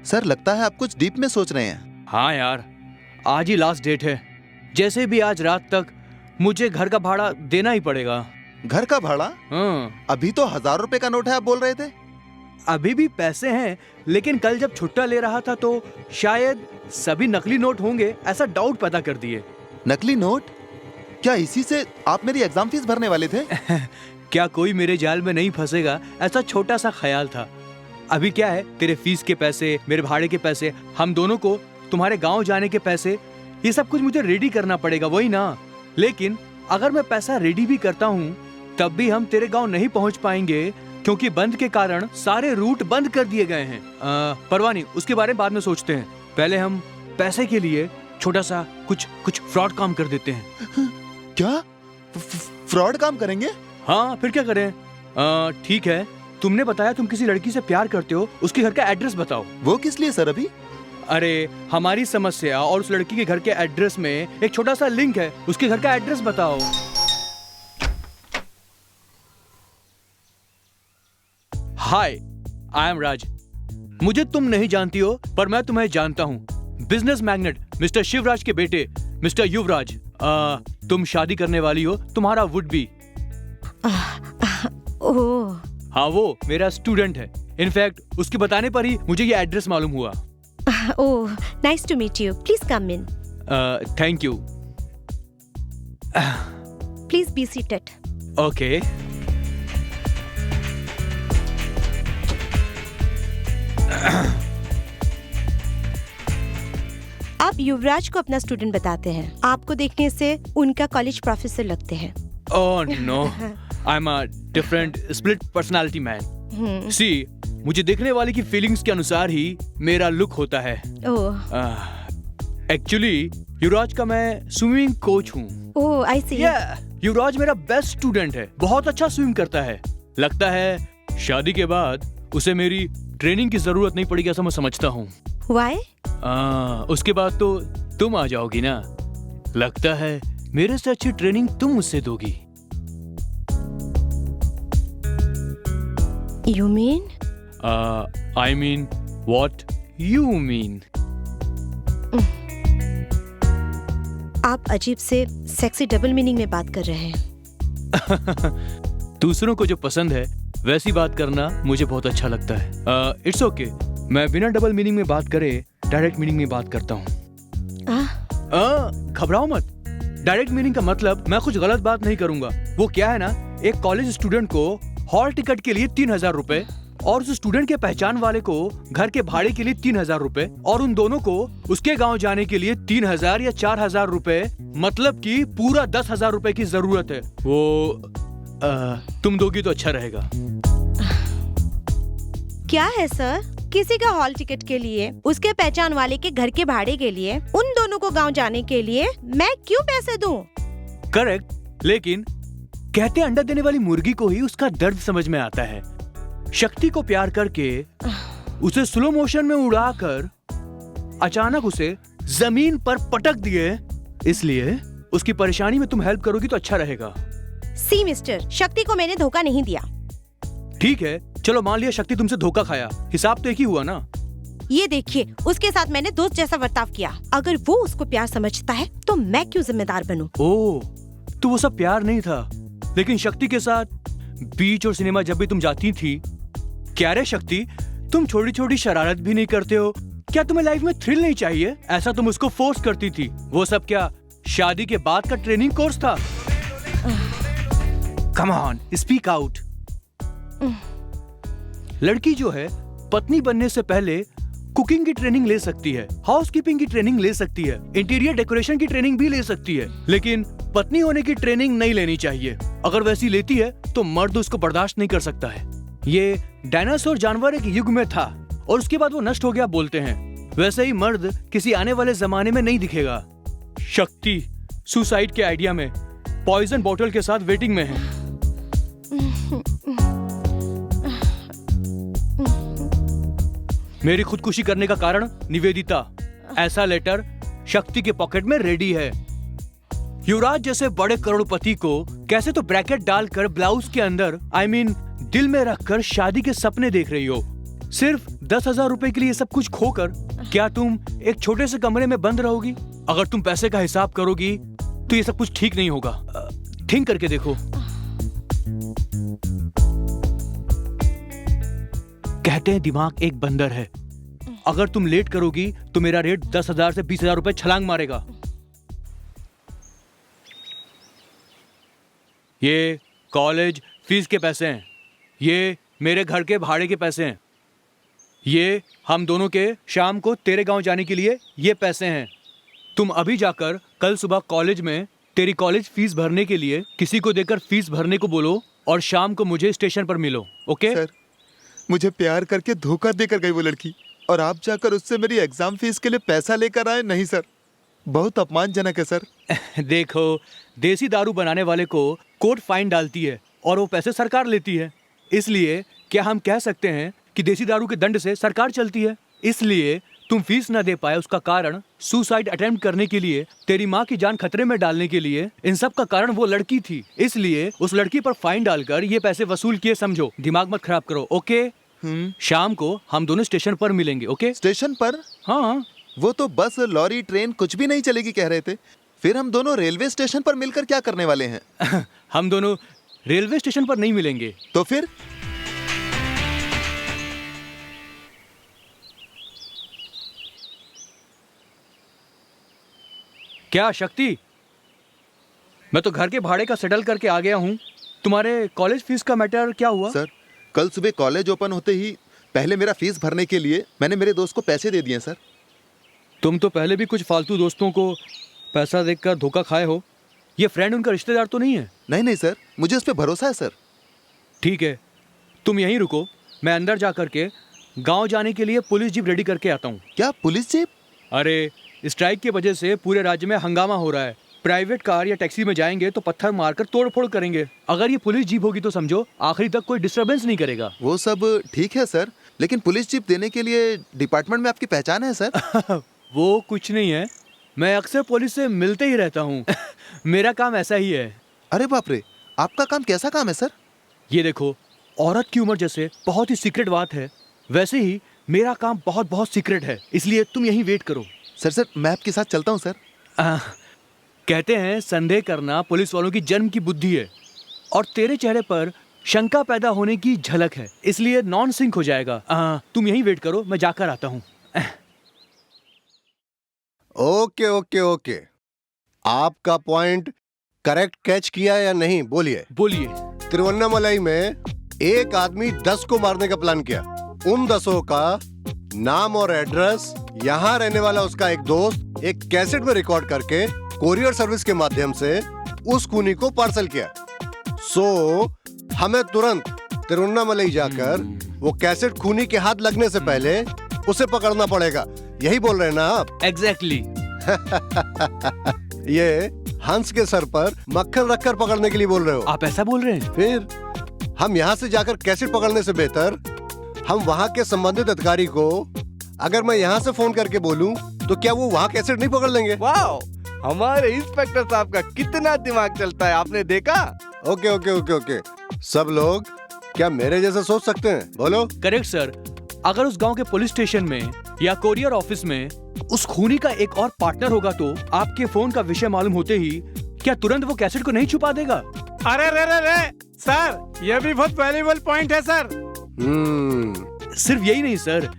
सर लगता है आप कुछ डीप में सोच रहे हैं। हाँ यार, आज ही लास्ट डेट है, जैसे भी आज रात तक मुझे घर का भाड़ा देना ही पड़ेगा। घर का भाड़ा? हाँ। अभी तो 1000 रुपए का नोट है, आप बोल रहे थे। अभी भी पैसे हैं, लेकिन कल जब छुट्टा ले रहा था तो शायद सभी नकली नोट होंगे, ऐसा डाउट पैदा कर दिए। नकली नोट? क्या इसी से आप मेरी एग्जाम फीस भरने वाले थे? क्या कोई मेरे जाल में नहीं फंसेगा, ऐसा छोटा सा ख्याल था। अभी क्या है, तेरे फीस के पैसे, मेरे भाड़े के पैसे, हम दोनों को तुम्हारे गांव जाने के पैसे, ये सब कुछ मुझे रेडी करना पड़ेगा, वही ना। लेकिन अगर मैं पैसा रेडी भी करता हूँ तब भी हम तेरे गांव नहीं पहुँच पाएंगे, क्योंकि बंद के कारण सारे रूट बंद कर दिए गए हैं। परवाह नहीं, उसके बारे में बाद में सोचते हैं। पहले हम पैसे के लिए छोटा सा कुछ फ्रॉड काम कर देते हैं। क्या फ्रॉड काम करेंगे? हाँ, फिर क्या करें। ठीक है, तुमने बताया तुम किसी लड़की से प्यार करते हो, उसके घर का एड्रेस बताओ। वो किस लिए सर? अभी अरे हमारी समस्या और उस लड़की के घर के एड्रेस में एक छोटा सा लिंक है, उसके घर का एड्रेस बताओ। हाय, आई एम राज। मुझे तुम नहीं जानती हो, पर मैं तुम्हें जानता हूँ। बिजनेस मैग्नेट मिस्टर शिवराज के बेटे मिस्टर युवराज। तुम शादी करने वाली हो, तुम्हारा वुड बी। ओह, हाँ, वो मेरा स्टूडेंट है। इनफैक्ट उसके बताने पर ही मुझे ये एड्रेस मालूम हुआ। Oh, nice to meet you. Please come in. Thank you. Please be seated. Okay. आप युवराज को अपना स्टूडेंट बताते हैं। आपको देखने से उनका कॉलेज प्रोफेसर लगते हैं। Oh no, I am a different split personality man. See, मुझे देखने वाले की फीलिंग्स के अनुसार ही मेरा लुक होता है। एक्चुअली युवराज का मैं स्विमिंग कोच हूँ। ओह, आई सी। युवराज मेरा बेस्ट स्टूडेंट है, बहुत अच्छा स्विम करता है। लगता है शादी के बाद उसे मेरी ट्रेनिंग की जरूरत नहीं पड़ेगी, ऐसा मैं समझता हूँ। Why? उसके बाद तो तुम आ जाओगी ना। लगता है मेरे से अच्छी ट्रेनिंग तुम मुझसे दोगी। You mean? I mean what you mean. आप अजीब से सेक्सी डबल मीनिंग में बात कर रहे हैं। दूसरों को जो पसंद है वैसी बात करना मुझे बहुत अच्छा लगता है। इट्स ओके, मैं बिना डबल मीनिंग में बात करे डायरेक्ट मीनिंग में बात करता हूँ। घबराओ मत। डायरेक्ट मीनिंग का मतलब मैं कुछ गलत बात नहीं करूंगा। वो क्या है ना, एक कॉलेज स्टूडेंट को हॉल टिकट के लिए 3000 रुपए और उस स्टूडेंट के पहचान वाले को घर के भाड़े के लिए 3000 रुपए और उन दोनों को उसके गांव जाने के लिए 3000 या 4000 रुपए, मतलब कि पूरा 10,000 रुपए की जरूरत है। वो तुम दोगी तो अच्छा रहेगा। क्या है सर? किसी का हॉल टिकट के लिए, उसके पहचान वाले के घर के भाड़े के लिए, उन दोनों को गांव जाने के लिए मैं क्यों पैसे दूं? करेक्ट, लेकिन कहते अंडा देने वाली मुर्गी को ही उसका दर्द समझ में आता है। शक्ति को प्यार करके उसे स्लो मोशन में उड़ाकर अचानक उसे जमीन पर पटक दिए, इसलिए उसकी परेशानी में तुम हेल्प करोगी तो अच्छा रहेगा। सी मिस्टर, शक्ति को मैंने धोखा नहीं दिया। ठीक है, चलो मान लिया शक्ति तुमसे धोखा खाया, हिसाब तो एक ही हुआ ना। ये देखिए, उसके साथ मैंने दोस्त जैसा बर्ताव किया। अगर वो उसको प्यार समझता है तो मैं क्यों जिम्मेदार बनूं? ओह, तो वो सब प्यार नहीं था। लेकिन शक्ति के साथ बीच और सिनेमा जब भी तुम जाती थी, क्या रे शक्ति, तुम छोटी छोटी शरारत भी नहीं करते हो? क्या तुम्हें लाइफ में थ्रिल नहीं चाहिए? ऐसा तुम उसको फोर्स करती थी। वो सब क्या शादी के बाद का ट्रेनिंग कोर्स था? Come on, speak out. लड़की जो है पत्नी बनने से पहले कुकिंग की ट्रेनिंग ले सकती है, हाउसकीपिंग की ट्रेनिंग ले सकती है, इंटीरियर डेकोरेशन की ट्रेनिंग भी ले सकती है, लेकिन पत्नी होने की ट्रेनिंग नहीं लेनी चाहिए। अगर वैसी लेती है तो मर्द उसको बर्दाश्त नहीं कर सकता है। ये डायनासोर जानवर एक युग में था और उसके बाद वो नष्ट हो गया बोलते हैं। वैसे ही मर्द किसी आने वाले जमाने में नहीं दिखेगा। शक्ति सुसाइड के आइडिया में पॉइजन बोतल के साथ वेटिंग में है। मेरी खुदकुशी करने का कारण निवेदिता। ऐसा लेटर शक्ति के पॉकेट में रेडी है। युवराज जैसे बड़े करोड़पति को कैसे तो ब्रैकेट डालकर ब्लाउज के अंदर दिल में रखकर शादी के सपने देख रही हो। सिर्फ 10,000 रुपए के लिए सब कुछ खोकर क्या तुम एक छोटे से कमरे में बंद रहोगी? अगर तुम पैसे का हिसाब करोगी तो ये सब कुछ ठीक नहीं होगा। थिंक करके देखो। कहते हैं दिमाग एक बंदर है। अगर तुम लेट करोगी तो मेरा रेट 10,000 से 20,000 रुपए छलांग मारेगा। ये कॉलेज फीस के पैसे हैं, ये मेरे घर के भाड़े के पैसे हैं, ये हम दोनों के शाम को तेरे गांव जाने के लिए ये पैसे हैं। तुम अभी जाकर कल सुबह कॉलेज में तेरी कॉलेज फीस भरने के लिए किसी को देकर फीस भरने को बोलो और शाम को मुझे स्टेशन पर मिलो। ओके सर, मुझे प्यार करके धोखा देकर गई वो लड़की और आप जाकर उससे मेरी एग्जाम फीस के लिए पैसा लेकर आए। नहीं सर, बहुत अपमानजनक है सर। देखो, देसी दारू बनाने वाले को कोर्ट फाइन डालती है और वो पैसे सरकार लेती है। इसलिए क्या हम कह सकते हैं कि देसी दारू के दंड से सरकार चलती है? इसलिए तुम फीस न दे पाए उसका कारण सुसाइड अटेम्प्ट करने के लिए, तेरी माँ की जान खतरे में डालने के लिए, इन सब का कारण वो लड़की थी। इसलिए उस लड़की पर फाइन डालकर ये पैसे वसूल किए, समझो। दिमाग मत खराब करो। ओके? शाम को हम दोनों स्टेशन पर मिलेंगे। ओके? स्टेशन पर? हाँ। वो तो बस, लॉरी, ट्रेन कुछ भी नहीं चलेगी कह रहे थे। फिर हम दोनों रेलवे स्टेशन पर मिलकर क्या करने वाले हैं? हम दोनों रेलवे स्टेशन पर नहीं मिलेंगे। तो फिर? क्या शक्ति, मैं तो घर के भाड़े का सेटल करके आ गया हूँ। तुम्हारे कॉलेज फीस का मैटर क्या हुआ? सर, कल सुबह कॉलेज ओपन होते ही पहले मेरा फीस भरने के लिए मैंने मेरे दोस्त को पैसे दे दिए सर। तुम तो पहले भी कुछ फालतू दोस्तों को पैसा देकर धोखा खाए हो। ये फ्रेंड उनका रिश्तेदार तो नहीं है? नहीं सर, मुझे उस पर भरोसा है सर। ठीक है, तुम यहीं रुको, मैं अंदर जा करके गांव जाने के लिए पुलिस जीप रेडी करके आता हूँ। क्या पुलिस जीप? अरे, स्ट्राइक की वजह से पूरे राज्य में हंगामा हो रहा है। प्राइवेट कार या टैक्सी में जाएंगे तो पत्थर मारकर तोड़फोड़ करेंगे। अगर ये पुलिस जीप होगी तो समझो आखिरी तक कोई डिस्टरबेंस नहीं करेगा। वो सब ठीक है सर, लेकिन पुलिस जीप देने के लिए डिपार्टमेंट में आपकी पहचान है सर? वो कुछ नहीं है, मैं अक्सर पुलिस से मिलते ही रहता हूँ। मेरा काम ऐसा ही है। अरे बाप रे, आपका काम कैसा काम है सर? ये देखो, औरत की उम्र जैसे बहुत ही सीक्रेट बात है, वैसे ही मेरा काम बहुत बहुत सीक्रेट है। इसलिए तुम यहीं वेट करो। सर, मैं आपके साथ चलता हूँ सर। कहते हैं संदेह करना पुलिस वालों की जन्म की बुद्धि है, और तेरे चेहरे पर शंका पैदा होने की झलक है, इसलिए नॉन सिंक हो जाएगा। तुम यहीं वेट करो, मैं जाकर आता हूँ। ओके ओके ओके, आपका पॉइंट करेक्ट कैच किया या नहीं? बोलिए बोलिए। तिरुवन्नामलाई में एक आदमी 10 को मारने का प्लान किया। उन 10 का नाम और एड्रेस, यहाँ रहने वाला उसका एक दोस्त एक कैसेट में रिकॉर्ड करके कोरियर सर्विस के माध्यम से उस खूनी को पार्सल किया। हमें तुरंत तिरुवन्नामलाई जाकर वो कैसेट खूनी के हाथ लगने से पहले उसे पकड़ना पड़ेगा। यही बोल रहे हैं ना आप? एग्जैक्टली। ये हंस के सर पर मक्खन रखकर पकड़ने के लिए बोल रहे हो? आप ऐसा बोल रहे हैं? फिर हम यहाँ से जाकर कैसेट पकड़ने से बेहतर हम वहाँ के संबंधित अधिकारी को, अगर मैं यहाँ से फोन करके बोलूँ तो क्या वो वहाँ कैसेट नहीं पकड़ लेंगे? वाओ, हमारे इंस्पेक्टर साहब का कितना दिमाग चलता है, आपने देखा? ओके ओके ओके ओके, सब लोग क्या मेरे जैसा सोच सकते हैं? बोलो। Correct sir. अगर उस गांव के पुलिस स्टेशन में या कोरियर ऑफिस में उस खूनी का एक और पार्टनर होगा तो आपके फोन का विषय मालूम होते ही क्या तुरंत वो कैसेट को नहीं छुपा देगा? अरे रे रे रे सर, ये भी बहुत वैल्यूएबल पॉइंट है सर। सिर्फ यही नहीं सर,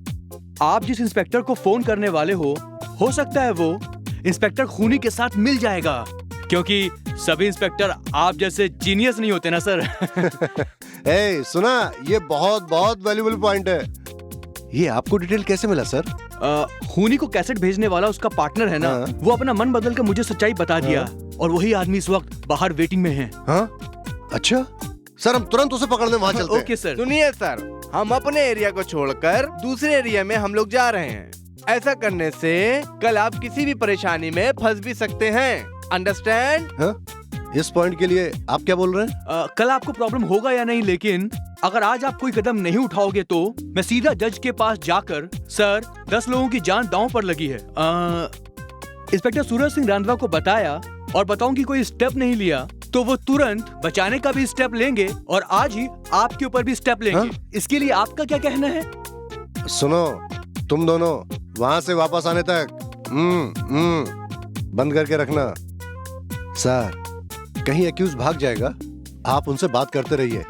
आप जिस इंस्पेक्टर को फोन करने वाले हो सकता है वो इंस्पेक्टर खूनी के साथ मिल जाएगा, क्योंकि सभी इंस्पेक्टर आप जैसे जीनियस नहीं होते ना सर। ए, सुना, ये बहुत बहुत वैल्यूबल पॉइंट है। ये आपको डिटेल कैसे मिला सर? खूनी को कैसेट भेजने वाला उसका पार्टनर है ना, वो अपना मन बदल कर मुझे सच्चाई बता दिया, और वही आदमी इस वक्त बाहर वेटिंग में है। अच्छा सर, हम तुरंत उसे पकड़ने वहाँ चलते हैं। Okay sir. सुनिए सर, हम अपने एरिया को छोड़कर दूसरे एरिया में हम लोग जा रहे हैं। ऐसा करने से कल आप किसी भी परेशानी में फंस भी सकते हैं, अंडरस्टैंड? इस पॉइंट के लिए आप क्या बोल रहे हैं? कल आपको प्रॉब्लम होगा या नहीं, लेकिन अगर आज आप कोई कदम नहीं उठाओगे तो मैं सीधा जज के पास जाकर, सर 10 लोगों की जान दांव पर लगी है, इंस्पेक्टर सूरज सिंह रांधवा को बताया और बताऊं कि कोई स्टेप नहीं लिया तो वो तुरंत बचाने का भी स्टेप लेंगे और आज ही आपके ऊपर भी स्टेप लेंगे। इसके लिए आपका क्या कहना है? सुनो, तुम दोनों वहां से वापस आने तक बंद करके रखना। सर, कहीं एक्यूज भाग जाएगा, आप उनसे बात करते रहिए।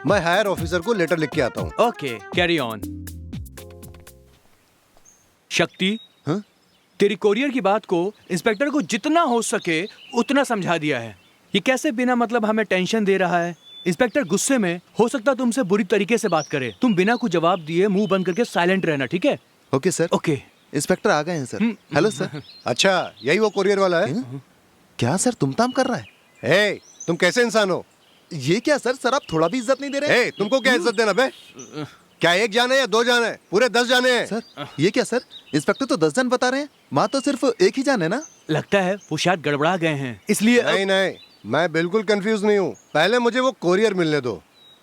मैं हायर ऑफिसर को लेटर लिख के आता हूँ। Okay, carry on. शक्ति, तेरी कोरियर की बात को इंस्पेक्टर को जितना हो सके उतना समझा दिया है। ये कैसे बिना मतलब हमें टेंशन दे रहा है। इंस्पेक्टर गुस्से में हो सकता तुमसे बुरी तरीके से बात करे, तुम बिना कुछ जवाब दिए मुंह बंद करके साइलेंट रहना, ठीक है? Okay sir. ओके। इंस्पेक्टर आ गए हैं सर। Hello sir. अच्छा, यही वो कोरियर वाला है? क्या सर, तुम ताम कर रहा है? हे, तुम कैसे इंसान हो? ये क्या सर आप थोड़ा भी इज्जत नहीं दे रहे? हे, तुमको क्या इज्जत देना बे? क्या एक जान है या 2 जान है? पूरे 10 जाने हैं। सर, ये क्या सर, इंस्पेक्टर तो 10 जान बता रहे हैं, माँ तो सिर्फ एक ही जान है ना? लगता है वो शायद गड़बड़ा गए हैं, इसलिए। नहीं, मैं बिल्कुल कंफ्यूज नहीं हूँ। पहले मुझे वो कोरियर मिलने दो,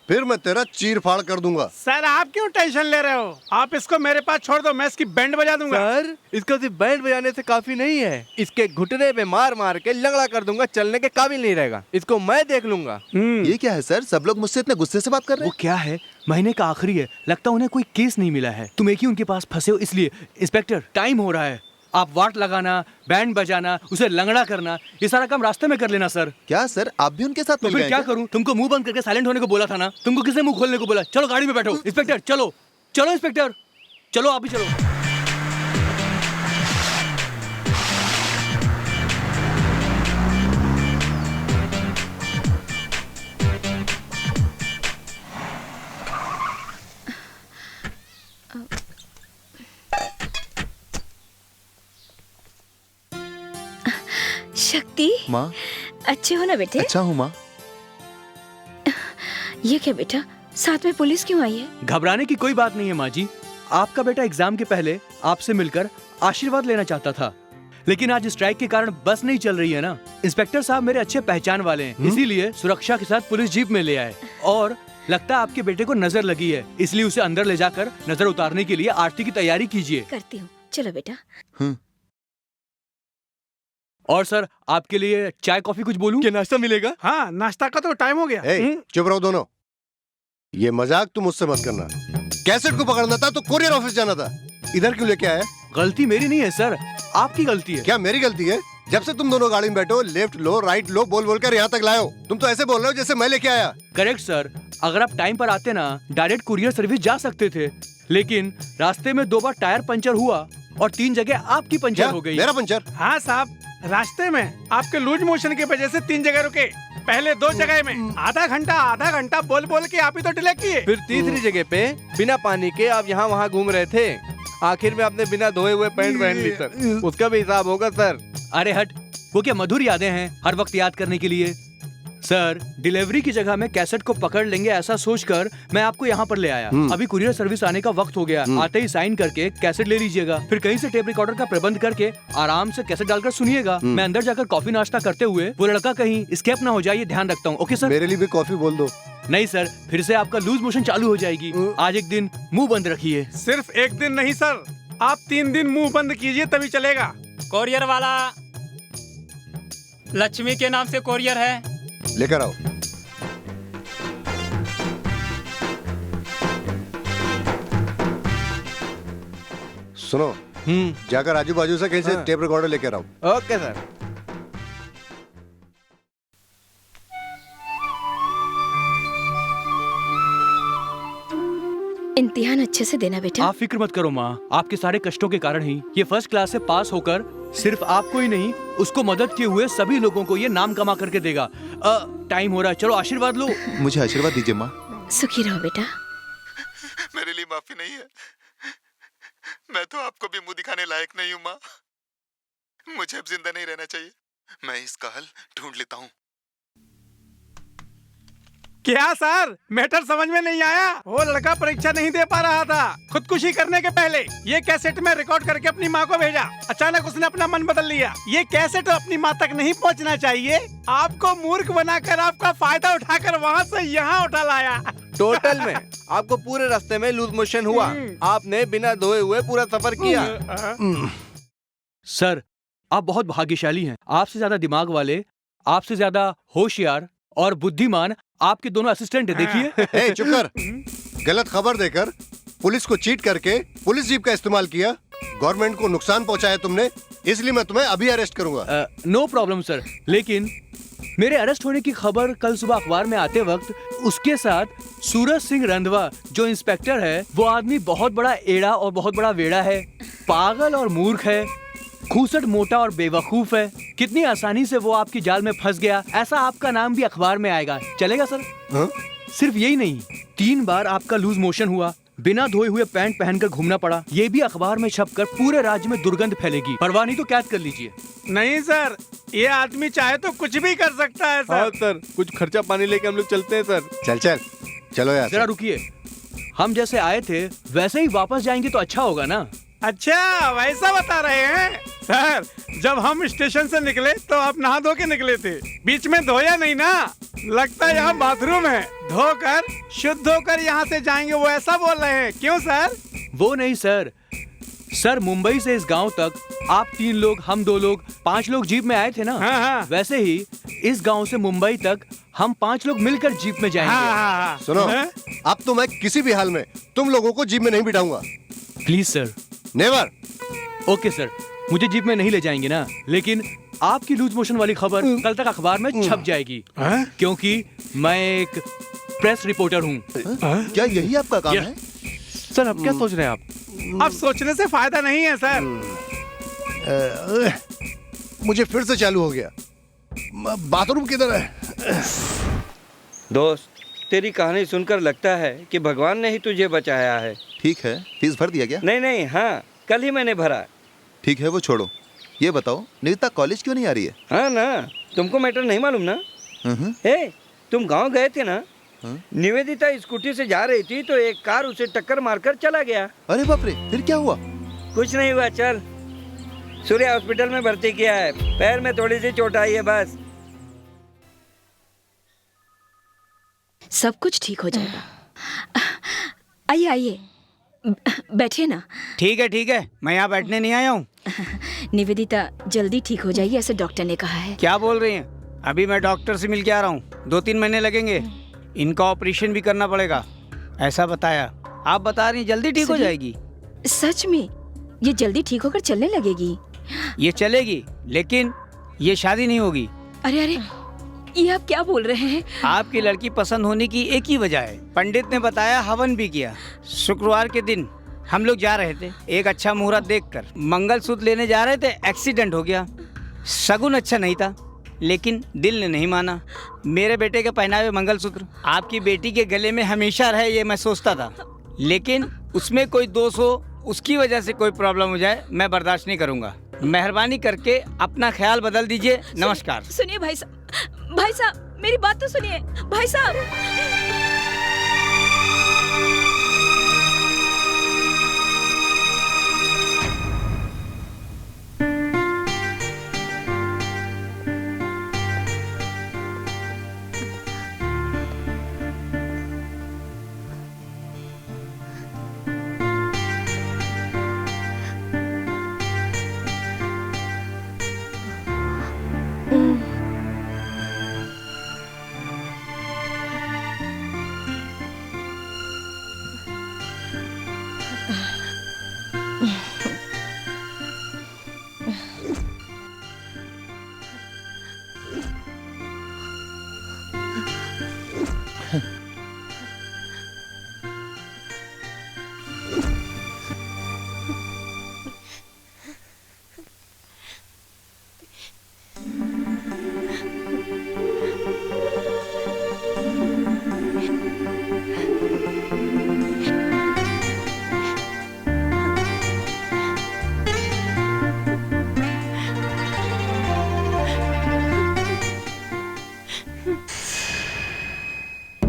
फिर मैं तेरा चीर फाड़ कर दूंगा। सर, आप क्यों टेंशन ले रहे हो? आप इसको मेरे पास छोड़ दो, मैं इसकी बैंड बजा दूंगा। सर, इसको सिर्फ बैंड बजाने से काफी नहीं है, इसके घुटने पे मार मार के लंगड़ा कर दूंगा, चलने के काबिल नहीं रहेगा। इसको मैं देख लूंगा। ये क्या है सर, सब लोग मुझसे इतने गुस्से से बात कर रहे हैं? वो क्या है, महीने का आखिरी है, लगता उन्हें कोई केस नहीं मिला है, तुम एक ही उनके पास फंसे हो इसलिए। इंस्पेक्टर, टाइम हो रहा है, आप वार्ट लगाना, बैंड बजाना, उसे लंगड़ा करना, ये सारा काम रास्ते में कर लेना सर। क्या सर, आप भी उनके साथ तो फिर क्या करूं? तुमको मुंह बंद करके साइलेंट होने को बोला था ना, तुमको किसने मुंह खोलने को बोला? चलो गाड़ी में बैठो। इंस्पेक्टर चलो, चलो इंस्पेक्टर, चलो आप भी चलो। शक्ति, माँ, अच्छे हो ना बेटे? अच्छा हूँ माँ। ये क्या बेटा, साथ में पुलिस क्यों आई है? घबराने की कोई बात नहीं है माँ जी, आपका बेटा एग्जाम के पहले आपसे मिलकर आशीर्वाद लेना चाहता था, लेकिन आज स्ट्राइक के कारण बस नहीं चल रही है ना। इंस्पेक्टर साहब मेरे अच्छे पहचान वाले हैं, इसीलिए सुरक्षा के साथ पुलिस जीप में ले आए, और लगता है आपके बेटे को नजर लगी है, इसलिए उसे अंदर ले जाकर नजर उतारने के लिए आरती की तैयारी कीजिए। करती हूँ, चलो बेटा। और सर, आपके लिए चाय कॉफी कुछ बोलूं? क्या नाश्ता मिलेगा? हाँ, नाश्ता का तो टाइम हो गया। चुप रहो दोनों, ये मजाक तुम मुझसे मत करना। कैसेट को पकड़ना था तो कोरियर ऑफिस जाना था, इधर क्यों लेके आया? गलती मेरी नहीं है सर, आपकी गलती है। क्या मेरी गलती है? जब से तुम दोनों गाड़ी में बैठो, लेफ्ट लो राइट लो बोल बोल कर यहाँ तक लाए हो। तुम तो ऐसे बोल रहे हो जैसे मैं लेके आया। करेक्ट सर, अगर आप टाइम पर आते ना, डायरेक्ट कुरियर सर्विस जा सकते थे, लेकिन रास्ते में 2 बार टायर पंचर हुआ और 3 जगह आपकी पंचर हो गई। मेरा पंचर? हाँ साहब, रास्ते में आपके लूज मोशन की वजह से 3 जगह रुके, पहले 2 जगह में आधा घंटा बोल बोल के आप ही तो डिले किए। फिर तीसरी जगह पे बिना पानी के आप यहाँ वहाँ घूम रहे थे, आखिर में आपने बिना धोए हुए पैंट पहन ली सर, उसका भी हिसाब होगा सर। अरे हट, वो क्या मधुर यादें हैं हर वक्त याद करने के लिए। सर, डिलीवरी की जगह में कैसेट को पकड़ लेंगे ऐसा सोचकर मैं आपको यहाँ पर ले आया। अभी कुरियर सर्विस आने का वक्त हो गया, आते ही साइन करके कैसेट ले लीजिएगा, फिर कहीं से टेप रिकॉर्डर का प्रबंध करके आराम से कैसेट डालकर सुनिएगा। मैं अंदर जाकर कॉफी नाश्ता करते हुए वो लड़का कहीं स्केप ना हो जाए, ध्यान रखता हूँ। Okay sir? मेरे लिए भी कॉफी बोल दो। नहीं सर, फिर से आपका लूज मोशन चालू हो जाएगी। आज एक दिन मुंह बंद रखिए। सिर्फ एक दिन नहीं सर, आप 3 दिन मुंह बंद कीजिए तभी चलेगा। कोरियर वाला, लक्ष्मी के नाम से कोरियर है, लेकर आओ। सुनो, जाकर आजू बाजू से कहीं से टेप रिकॉर्डर लेकर आओ। Okay sir. इम्तिहान अच्छे से देना बेटा। आप फिक्र मत करो माँ, आपके सारे कष्टों के कारण ही ये फर्स्ट क्लास से पास होकर सिर्फ आपको ही नहीं, उसको मदद किए हुए सभी लोगों को ये नाम कमा करके देगा। टाइम हो रहा है, चलो आशीर्वाद लो। मुझे आशीर्वाद दीजिए माँ। सुखी रहो बेटा। मेरे लिए माफी नहीं है, मैं तो आपको भी मुंह दिखाने लायक नहीं हूँ माँ। मुझे अब जिंदा नहीं रहना चाहिए, मैं इसका हल ढूंढ लेता हूँ। क्या सर, मैटर समझ में नहीं आया? वो लड़का परीक्षा नहीं दे पा रहा था, खुदकुशी करने के पहले ये कैसेट में रिकॉर्ड करके अपनी माँ को भेजा। अचानक उसने अपना मन बदल लिया। ये कैसेट अपनी माँ तक नहीं पहुँचना चाहिए, आपको मूर्ख बनाकर, आपका फायदा उठाकर वहाँ से यहाँ उठा लाया। टोटल में आपको पूरे रास्ते में लूज मोशन हुआ, आपने बिना धोए हुए पूरा सफर किया। सर, आप बहुत भाग्यशाली हैं। आपसे ज्यादा दिमाग वाले, आपसे ज्यादा होशियार और बुद्धिमान आपके दोनों असिस्टेंट है। देखिए। ए, चुप कर। गलत खबर देकर पुलिस को चीट करके पुलिस जीप का इस्तेमाल किया, गवर्नमेंट को नुकसान पहुंचाया तुमने, इसलिए मैं तुम्हें अभी अरेस्ट करूंगा। नो प्रॉब्लम सर, लेकिन मेरे अरेस्ट होने की खबर कल सुबह अखबार में आते वक्त उसके साथ सूरज सिंह रंधवा जो इंस्पेक्टर है, वो आदमी बहुत बड़ा एड़ा और बहुत बड़ा वेड़ा है, पागल और मूर्ख है, खूसट मोटा और बेवकूफ है। कितनी आसानी से वो आपकी जाल में फंस गया, ऐसा आपका नाम भी अखबार में आएगा। चलेगा सर? सिर्फ यही नहीं, 3 बार आपका लूज मोशन हुआ, बिना धोए हुए पैंट पहनकर घूमना पड़ा, ये भी अखबार में छपकर पूरे राज्य में दुर्गंध फैलेगी। परवाह नहीं तो कैद कर लीजिए। नहीं सर, ये आदमी चाहे तो कुछ भी कर सकता है सर। हाँ सर, कुछ खर्चा पानी लेके हम लोग चलते हैं सर। चल चलो यार। जरा रुकिए, हम जैसे आए थे वैसे ही वापस जाएंगे तो अच्छा होगा ना? अच्छा, वैसा बता रहे हैं सर। जब हम स्टेशन से निकले तो आप नहा धो के निकले थे, बीच में धोया नहीं ना? लगता है यहाँ बाथरूम है, धोकर शुद्ध होकर यहाँ से जाएंगे, वो ऐसा बोल रहे हैं। क्यों सर? वो नहीं सर, सर मुंबई से इस गांव तक आप 3 लोग, हम 2 लोग, 5 लोग जीप में आए थे ना? हाँ। वैसे ही इस गांव से मुंबई तक हम 5 लोग मिलकर जीप में जाएंगे। हाँ। सुनो, अब तो मैं किसी भी हाल में तुम लोगों को जीप में नहीं बिठाऊंगा। Please sir. Never. Okay sir, मुझे जीप में नहीं ले जाएंगे ना, लेकिन आपकी लूज मोशन वाली खबर कल तक अखबार में छप जाएगी, क्योंकि मैं एक प्रेस रिपोर्टर हूँ। क्या यही आपका काम है? सर, अब क्या सोच रहे हैं आप? अब सोचने से फायदा नहीं है सर। मुझे फिर से चालू हो गया। बाथरूम किधर है? दोस्त, तेरी कहानी सुनकर लगता है कि भगवान ने ही तुझे बचाया है। ठीक है, फीस भर दिया क्या? नहीं, हाँ, कल ही मैंने भरा। ठीक है, वो छोड़ो। ये बताओ, निकिता कॉलेज क्यों नहीं आ रही है? हाँ ना, तुमको मैटर नहीं मालूम ना? हे, तुम गांव गए थे ना? निवेदिता स्कूटी से जा रही थी तो एक कार उसे टक्कर मारकर चला गया। अरे बाप रे, फिर क्या हुआ? कुछ नहीं हुआ, चल सूर्या हॉस्पिटल में भर्ती किया है, पैर में थोड़ी सी चोट आई है बस। सब कुछ ठीक हो जाएगा। आइए आइए, बैठिए ना। ठीक है, मैं यहाँ बैठने नहीं आया हूँ। निवेदिता जल्दी ठीक हो जाएगी, ऐसे डॉक्टर ने कहा है। क्या बोल रही हैं? अभी मैं डॉक्टर से मिल के आ रहा हूँ, 2-3 महीने लगेंगे, इनका ऑपरेशन भी करना पड़ेगा, ऐसा बताया। आप बता रही हैं जल्दी ठीक हो जाएगी? सच में ये जल्दी ठीक होकर चलने लगेगी? ये चलेगी, लेकिन ये शादी नहीं होगी। अरे अरे, ये आप क्या बोल रहे हैं? आपकी लड़की पसंद होने की एक ही वजह है, पंडित ने बताया, हवन भी किया। शुक्रवार के दिन हम लोग जा रहे थे, एक अच्छा मुहूर्त देखकर मंगलसूत्र लेने जा रहे थे, एक्सीडेंट हो गया। शगुन अच्छा नहीं था, लेकिन दिल ने नहीं माना। मेरे बेटे के पहनावे मंगलसूत्र आपकी बेटी के गले में हमेशा रहे, ये मैं सोचता था, लेकिन उसमें कोई दोष हो, उसकी वजह से कोई प्रॉब्लम हो जाए, मैं बर्दाश्त नहीं करूँगा। मेहरबानी करके अपना ख्याल बदल दीजिए। नमस्कार। सुनिए भाई साहब, मेरी बात तो सुनिए भाई साहब।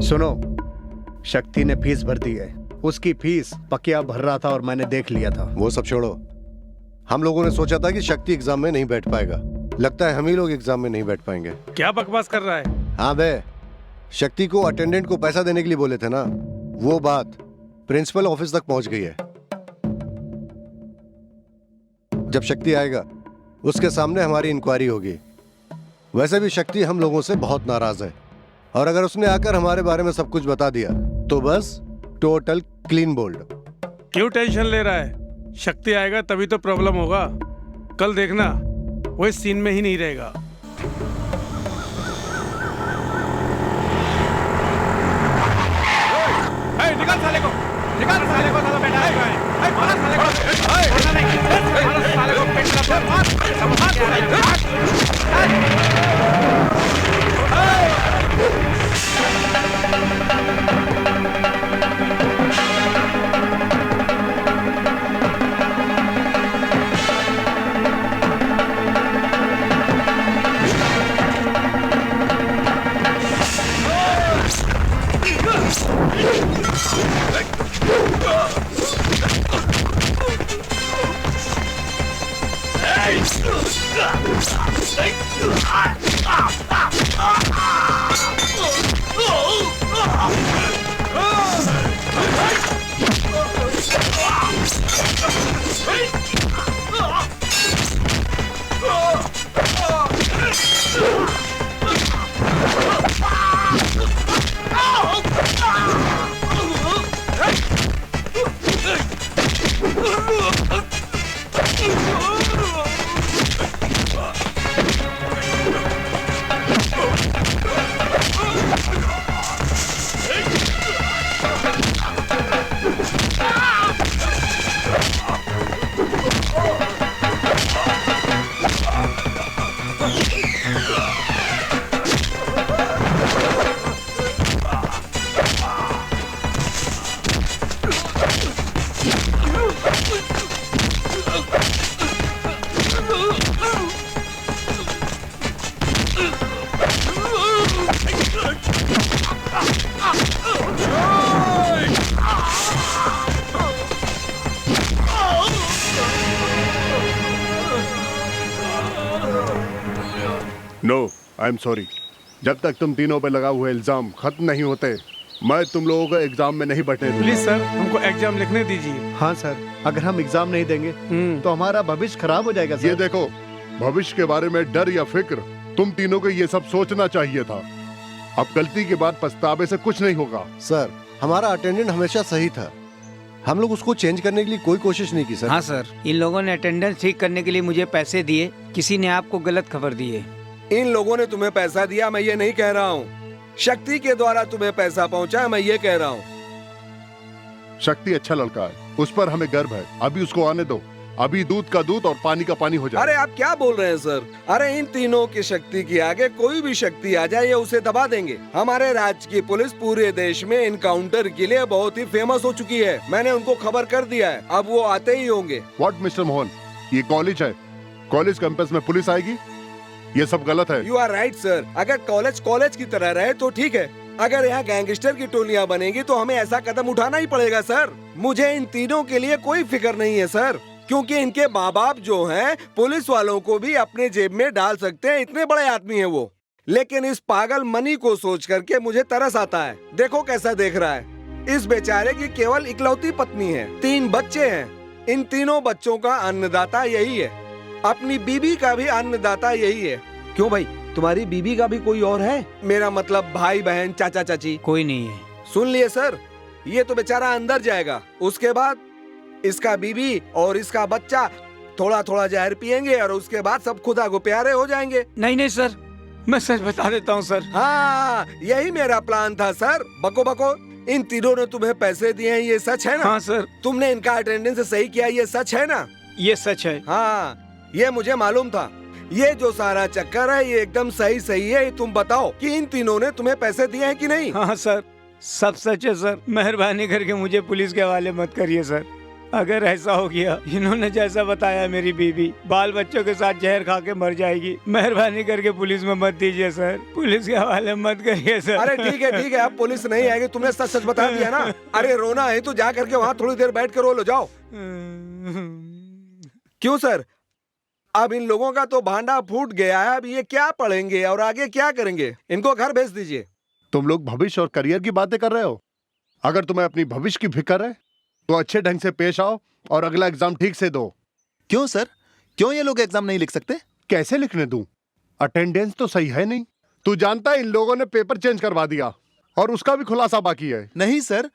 सुनो, शक्ति ने फीस भर दी है। उसकी फीस पकिया भर रहा था और मैंने देख लिया था। वो सब छोड़ो, हम लोगों ने सोचा था कि शक्ति एग्जाम में नहीं बैठ पाएगा, लगता है हम ही लोग एग्जाम में नहीं बैठ पाएंगे। क्या बकवास कर रहा है? हाँ बे, शक्ति को अटेंडेंट को पैसा देने के लिए बोले थे ना, वो बात प्रिंसिपल ऑफिस तक पहुंच गई है। जब शक्ति आएगा उसके सामने हमारी इंक्वायरी होगी। वैसे भी शक्ति हम लोगों से बहुत नाराज है, और अगर उसने आकर हमारे बारे में सब कुछ बता दिया तो बस टोटल क्लीन बोल्ड। क्यों टेंशन ले रहा है? शक्ति आएगा तभी तो प्रॉब्लम होगा। कल देखना वो इस सीन में ही नहीं रहेगा। निकाल साले को, निकाल साले को, साला बेटा है, मार साले को, मार साले को, पेट का मार, नो, आई एम सॉरी। जब तक तुम तीनों पे लगा हुआ इल्जाम खत्म नहीं होते, मैं तुम लोगों को एग्जाम में नहीं बैठने दूंगा। प्लीज सर, हमको एग्जाम लिखने दीजिए। हाँ सर, अगर हम एग्जाम नहीं देंगे तो हमारा भविष्य खराब हो जाएगा सर। ये देखो, भविष्य के बारे में डर या फिक्र, तुम तीनों को ये सब सोचना चाहिए था। अब गलती के बाद पछतावे से कुछ नहीं होगा। सर, हमारा अटेंडेंट हमेशा सही था, हम लोग उसको चेंज करने के लिए कोई कोशिश नहीं की सर। हाँ सर, इन लोगों ने अटेंडेंस ठीक करने के लिए मुझे पैसे दिए, किसी ने आपको गलत खबर दी है। इन लोगों ने तुम्हें पैसा दिया, मैं ये नहीं कह रहा हूँ। शक्ति के द्वारा तुम्हें पैसा पहुँचा, मैं ये कह रहा हूँ। शक्ति अच्छा लड़का है, उस पर हमें गर्व है। अभी उसको आने दो, अभी दूध का दूध और पानी का पानी हो जाए। अरे आप क्या बोल रहे हैं सर? अरे इन तीनों की शक्ति के आगे कोई भी शक्ति आ जाए, ये उसे दबा देंगे। हमारे राज्य की पुलिस पूरे देश में इनकाउंटर के लिए बहुत ही फेमस हो चुकी है। मैंने उनको खबर कर दिया है, अब वो आते ही होंगे। व्हाट मिस्टर मोहन, ये कॉलेज है, कॉलेज कैंपस में पुलिस आएगी? ये सब गलत है। यू आर राइट सर, अगर कॉलेज कॉलेज की तरह रहे तो ठीक है, अगर यहाँ गैंगस्टर की टोलियाँ बनेगी तो हमें ऐसा कदम उठाना ही पड़ेगा सर। मुझे इन तीनों के लिए कोई फिक्र नहीं है सर, क्योंकि इनके माँ बाप जो हैं पुलिस वालों को भी अपने जेब में डाल सकते हैं, इतने बड़े आदमी हैं वो। लेकिन इस पागल मनी को सोच करके मुझे तरस आता है। देखो कैसा देख रहा है। इस बेचारे की केवल इकलौती पत्नी है, 3 बच्चे हैं। इन तीनों बच्चों का अन्नदाता यही है, अपनी बीबी का भी अन्नदाता यही है। क्यों भाई, तुम्हारी बीबी का भी कोई और है? मेरा मतलब भाई बहन चाचा चाची कोई नहीं है। सुन लिए सर, ये तो बेचारा अंदर जाएगा, उसके बाद इसका बीबी और इसका बच्चा थोड़ा थोड़ा जहर पिएंगे और उसके बाद सब खुदा को प्यारे हो जाएंगे। नहीं नहीं सर, मैं सच बता देता हूँ सर। हाँ, यही मेरा प्लान था सर। बको बको, इन तीनों ने तुम्हें पैसे दिए हैं, ये सच है ना? हाँ सर। तुमने इनका अटेंडेंस सही किया, ये सच है ना? ये सच है। हाँ, ये मुझे मालूम था। ये जो सारा चक्कर है ये एकदम सही है। तुम बताओ कि इन तीनों ने तुम्हें पैसे दिए हैं कि नहीं? हाँ सर, सब सच है सर। मेहरबानी करके मुझे पुलिस के हवाले मत करिए सर। अगर ऐसा हो गया इन्होंने जैसा बताया मेरी बीवी बाल बच्चों के साथ जहर खा के मर जाएगी, मेहरबानी करके पुलिस में मत दीजिए सर, पुलिस के हवाले मत करिए सर। अरे ठीक है अब पुलिस नहीं आएगी, तुमने सच सच बता दिया ना। अरे रोना है तो जा करके वहाँ थोड़ी देर बैठ कर रो लो, जाओ। क्यों सर? अब इन लोगों का तो भांडा फूट गया है, अब ये क्या पढ़ेंगे और आगे क्या करेंगे? इनको घर भेज दीजिए। तुम लोग भविष्य और करियर की बातें कर रहे हो। अगर तुम्हें अपनी भविष्य की फिक्र है तो अच्छे ढंग से पेश आओ और अगला एग्जाम ठीक से दो। क्यों सर? क्यों ये लोग एग्जाम नहीं लिख सकते? कैसे लिखने दूं? अटेंडेंस तो सही है नहीं। तू जानता है इन लोगों ने पेपर चेंज करवा दिया और उसका भी खुलासा बाकी है। नहीं सर,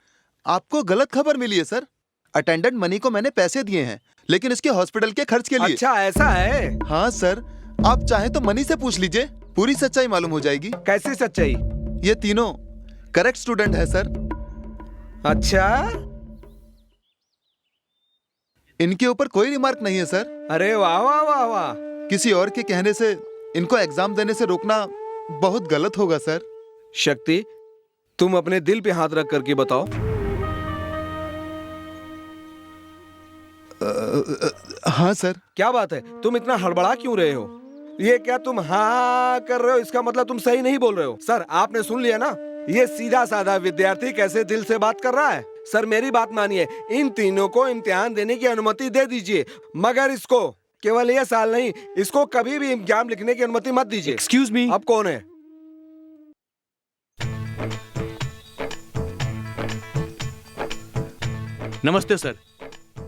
आपको गलत खबर मिली है सर। अटेंडेंट मनी को मैंने पैसे दिए हैं, लेकिन इसके हॉस्पिटल के खर्च के लिए। अच्छा ऐसा है? हाँ सर, आप चाहे तो मनी से पूछ लीजिए, पूरी सच्चाई मालूम हो जाएगी। कैसी सच्चाई? ये तीनों करेक्ट स्टूडेंट है सर। अच्छा, इनके ऊपर कोई रिमार्क नहीं है सर। अरे वाह वाह वाह वाह। किसी और के कहने से इनको एग्जाम देने से रोकना बहुत गलत होगा सर। शक्ति, तुम अपने दिल पे हाथ रख करके बताओ। हाँ सर। क्या बात है, तुम इतना हड़बड़ा क्यों रहे हो? ये क्या तुम हाँ कर रहे हो, इसका मतलब तुम सही नहीं बोल रहे हो। सर आपने सुन लिया ना, ये सीधा साधा विद्यार्थी कैसे दिल से बात कर रहा है। सर मेरी बात मानिए, इन तीनों को इम्तिहान देने की अनुमति दे दीजिए, मगर इसको केवल ये साल नहीं, इसको कभी भी एग्जाम लिखने की अनुमति मत दीजिए। एक्सक्यूज मी, अब कौन है? नमस्ते सर।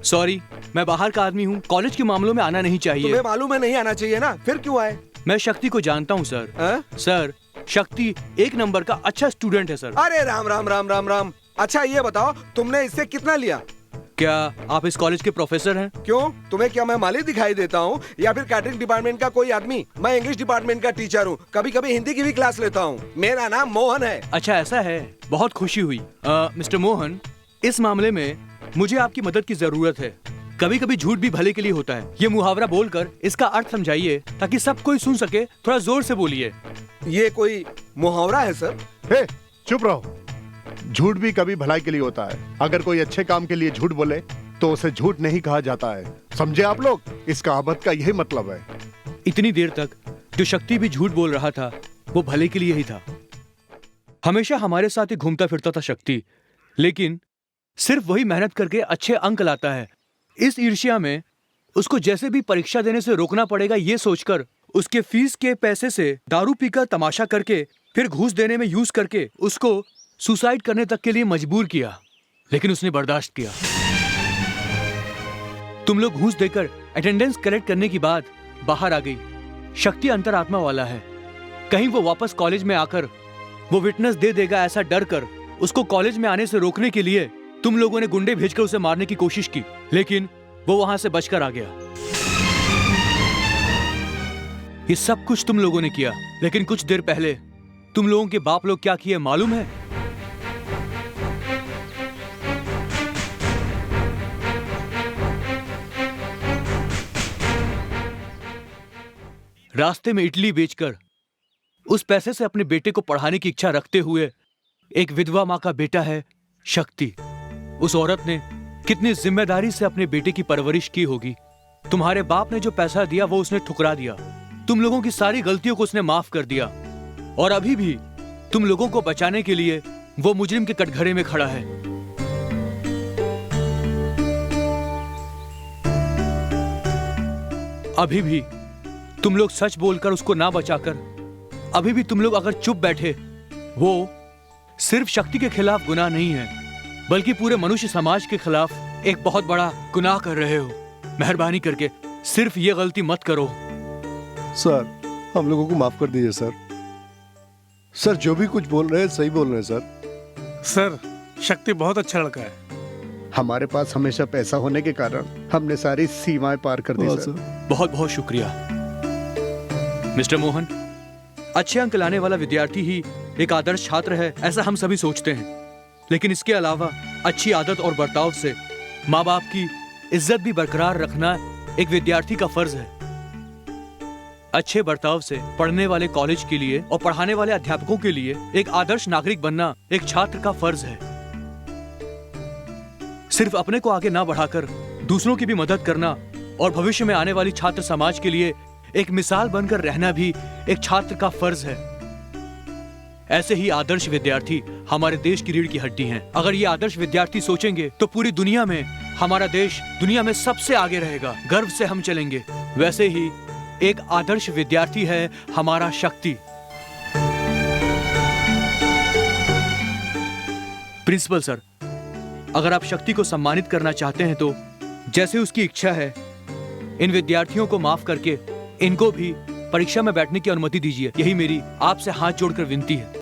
सॉरी, मैं बाहर का आदमी हूँ, कॉलेज के मामलों में आना नहीं चाहिए। तुम्हें मालूम है नहीं आना चाहिए ना, फिर क्यों आए? मैं शक्ति को जानता हूँ सर। सर, शक्ति एक नंबर का अच्छा स्टूडेंट है सर। अरे राम राम राम राम राम। अच्छा ये बताओ, तुमने इससे कितना लिया? क्या आप इस कॉलेज के प्रोफेसर हैं? क्यों, तुम्हें क्या मैं माली दिखाई देता हूँ या फिर कैटरिंग डिपार्टमेंट का कोई आदमी? मैं इंग्लिश डिपार्टमेंट का टीचर हूँ, कभी कभी हिंदी की भी क्लास लेता हूँ। मेरा नाम मोहन है। अच्छा ऐसा है, बहुत खुशी हुई। मिस्टर मोहन, इस मामले में मुझे आपकी मदद की जरूरत है। कभी कभी झूठ भी भले के लिए होता है। ये मुहावरा बोलकर इसका अर्थ समझाइए ताकि सब कोई सुन सके। थोड़ा जोर से बोलिए। ये कोई मुहावरा है सर? हे, चुप रहो। झूठ भी कभी भलाई के लिए होता है। अगर कोई अच्छे काम के लिए झूठ बोले तो उसे झूठ नहीं कहा जाता है। समझे आप लोग? इस कहावत का यही मतलब है। इतनी देर तक जो शक्ति भी झूठ बोल रहा था वो भले के लिए ही था। हमेशा हमारे साथ ही घूमता फिरता था शक्ति, लेकिन सिर्फ वही मेहनत करके अच्छे अंक लाता है। इस ईर्ष्या में उसको जैसे भी परीक्षा देने से रोकना पड़ेगा, ये सोचकर उसके फीस के पैसे से दारू पीकर तमाशा करके फिर घूस देने में यूज करके उसको सुसाइड करने तक के लिए मजबूर किया, लेकिन उसने बर्दाश्त किया। तुम लोग घूस देकर अटेंडेंस कलेक्ट करने की बात बाहर आ गई। शक्ति अंतरात्मा वाला है, कहीं वो वापस कॉलेज में आकर वो विटनेस दे देगा ऐसा डर कर उसको कॉलेज में आने से रोकने के लिए तुम लोगों ने गुंडे भेजकर उसे मारने की कोशिश की, लेकिन वो वहां से बचकर आ गया। ये सब कुछ तुम लोगों ने किया, लेकिन कुछ देर पहले तुम लोगों के बाप लोग क्या किए मालूम है? रास्ते में इडली बेचकर उस पैसे से अपने बेटे को पढ़ाने की इच्छा रखते हुए, एक विधवा मां का बेटा है शक्ति, उस औरत ने कितनी जिम्मेदारी से अपने बेटे की परवरिश की होगी। तुम्हारे बाप ने जो पैसा दिया वो उसने ठुकरा दिया। तुम लोगों की सारी गलतियों को उसने माफ कर दिया, और अभी भी तुम लोगों को बचाने के लिए वो मुजरिम के कटघरे में खड़ा है। अभी भी तुम लोग सच बोलकर उसको ना बचाकर, अभी भी तुम लोग अगर चुप बैठे, वो सिर्फ शक्ति के खिलाफ गुनाह नहीं है बल्कि पूरे मनुष्य समाज के खिलाफ एक बहुत बड़ा गुनाह कर रहे हो। मेहरबानी करके सिर्फ ये गलती मत करो। सर, हम लोगों को माफ कर दीजिए सर। सर जो भी कुछ बोल रहे हैं सही बोल रहे हैं सर। सर, शक्ति बहुत अच्छा लड़का है। हमारे पास हमेशा पैसा होने के कारण हमने सारी सीमाएं पार कर दी सर। बहुत बहुत शुक्रिया मिस्टर मोहन। अच्छे अंक लाने वाला विद्यार्थी ही एक आदर्श छात्र है ऐसा हम सभी सोचते हैं, लेकिन इसके अलावा अच्छी आदत और बर्ताव से माँ बाप की इज्जत भी बरकरार रखना एक विद्यार्थी का फर्ज है। अच्छे बर्ताव से पढ़ने वाले कॉलेज के लिए और पढ़ाने वाले अध्यापकों के लिए एक आदर्श नागरिक बनना एक छात्र का फर्ज है। सिर्फ अपने को आगे ना बढ़ाकर दूसरों की भी मदद करना और भविष्य में आने वाली छात्र समाज के लिए एक मिसाल बनकर रहना भी एक छात्र का फर्ज है। ऐसे ही आदर्श विद्यार्थी हमारे देश की रीढ़ की हड्डी हैं। अगर ये आदर्श विद्यार्थी सोचेंगे तो पूरी दुनिया में हमारा देश दुनिया में सबसे आगे रहेगा, गर्व से हम चलेंगे। वैसे ही एक आदर्श विद्यार्थी है हमारा शक्ति। प्रिंसिपल सर, अगर आप शक्ति को सम्मानित करना चाहते हैं तो जैसे उसकी इच्छा है, इन विद्यार्थियों को माफ करके इनको भी परीक्षा में बैठने की अनुमति दीजिए। यही मेरी आपसे हाथ जोड़कर विनती है।